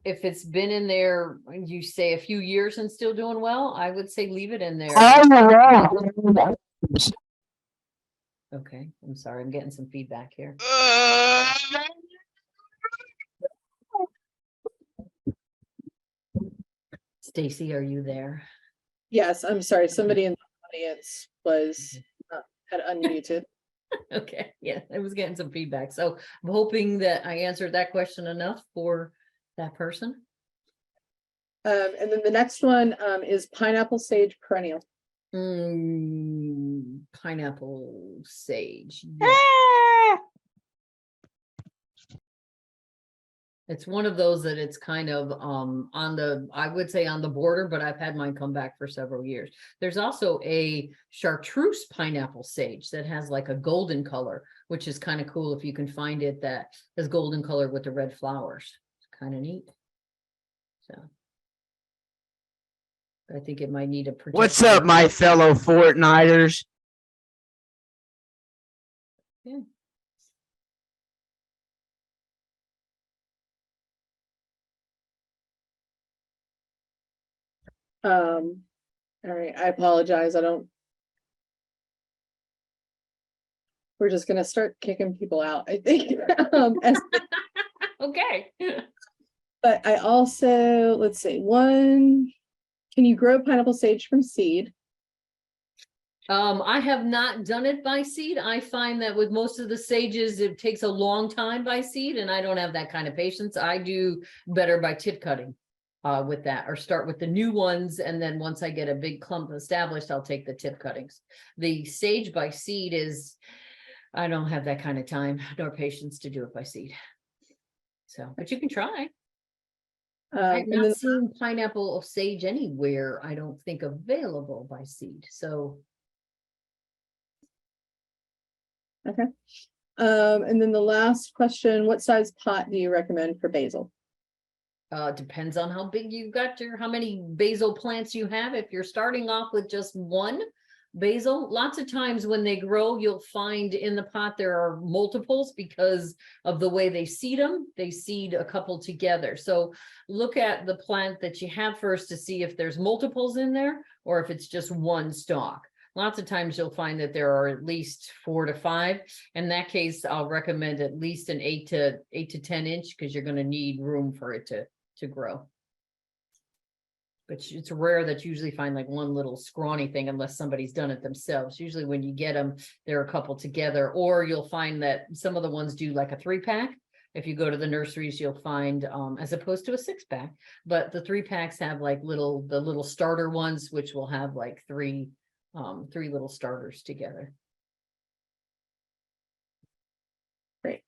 if it's been in there, you say a few years and still doing well, I would say leave it in there. Okay, I'm sorry, I'm getting some feedback here. Stacy, are you there? Yes, I'm sorry. Somebody in the audience was had unmuted. Okay, yeah, I was getting some feedback. So I'm hoping that I answered that question enough for that person. And then the next one is pineapple sage perennial. Pineapple sage. Yeah. It's one of those that it's kind of on the, I would say on the border, but I've had mine come back for several years. There's also a chartreuse pineapple sage that has like a golden color, which is kind of cool if you can find it, that is golden color with the red flowers. It's kind of neat. So I think it might need a protection. What's up, my fellow Fortniters? Yeah. All right, I apologize. We're just gonna start kicking people out, I think. Okay. But I also, let's see, can you grow pineapple sage from seed? I have not done it by seed. I find that with most of the sages, it takes a long time by seed, and I don't have that kind of patience. I do better by tip cutting with that, or start with the new ones, and then once I get a big clump established, I'll take the tip cuttings. The sage by seed is, I don't have that kind of time nor patience to do it by seed. So, but you can try. I've And not then seen pineapple sage anywhere, I don't think, available by seed. So okay. And then the last question, what size pot do you recommend for basil? depends on how big you've got how many basil plants you have. If you're starting off with just one basil, lots of times when they grow, you'll find in the pot there are multiples because of the way they seed them. They seed a couple together. So look at the plant that you have first to see if there's multiples in there or if it's just one stalk. Lots of times you'll find that there are at least 4 to 5. In that case, I'll recommend at least an 8 to 10 inch because you're going to need room for it to grow. But it's rare that you usually find like one little scrawny thing unless somebody's done it themselves. Usually when you get them, they're a couple together, or you'll find that some of the ones do like a 3-pack. If you go to the nurseries, you'll find as opposed to a 6-pack, but the 3-packs have like the little starter ones, which will have like three little starters together. Great.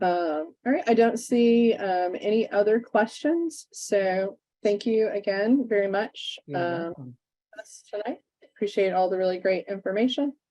All right, I don't see any other questions. So thank you again very much You're welcome. tonight. Appreciate all the really great information.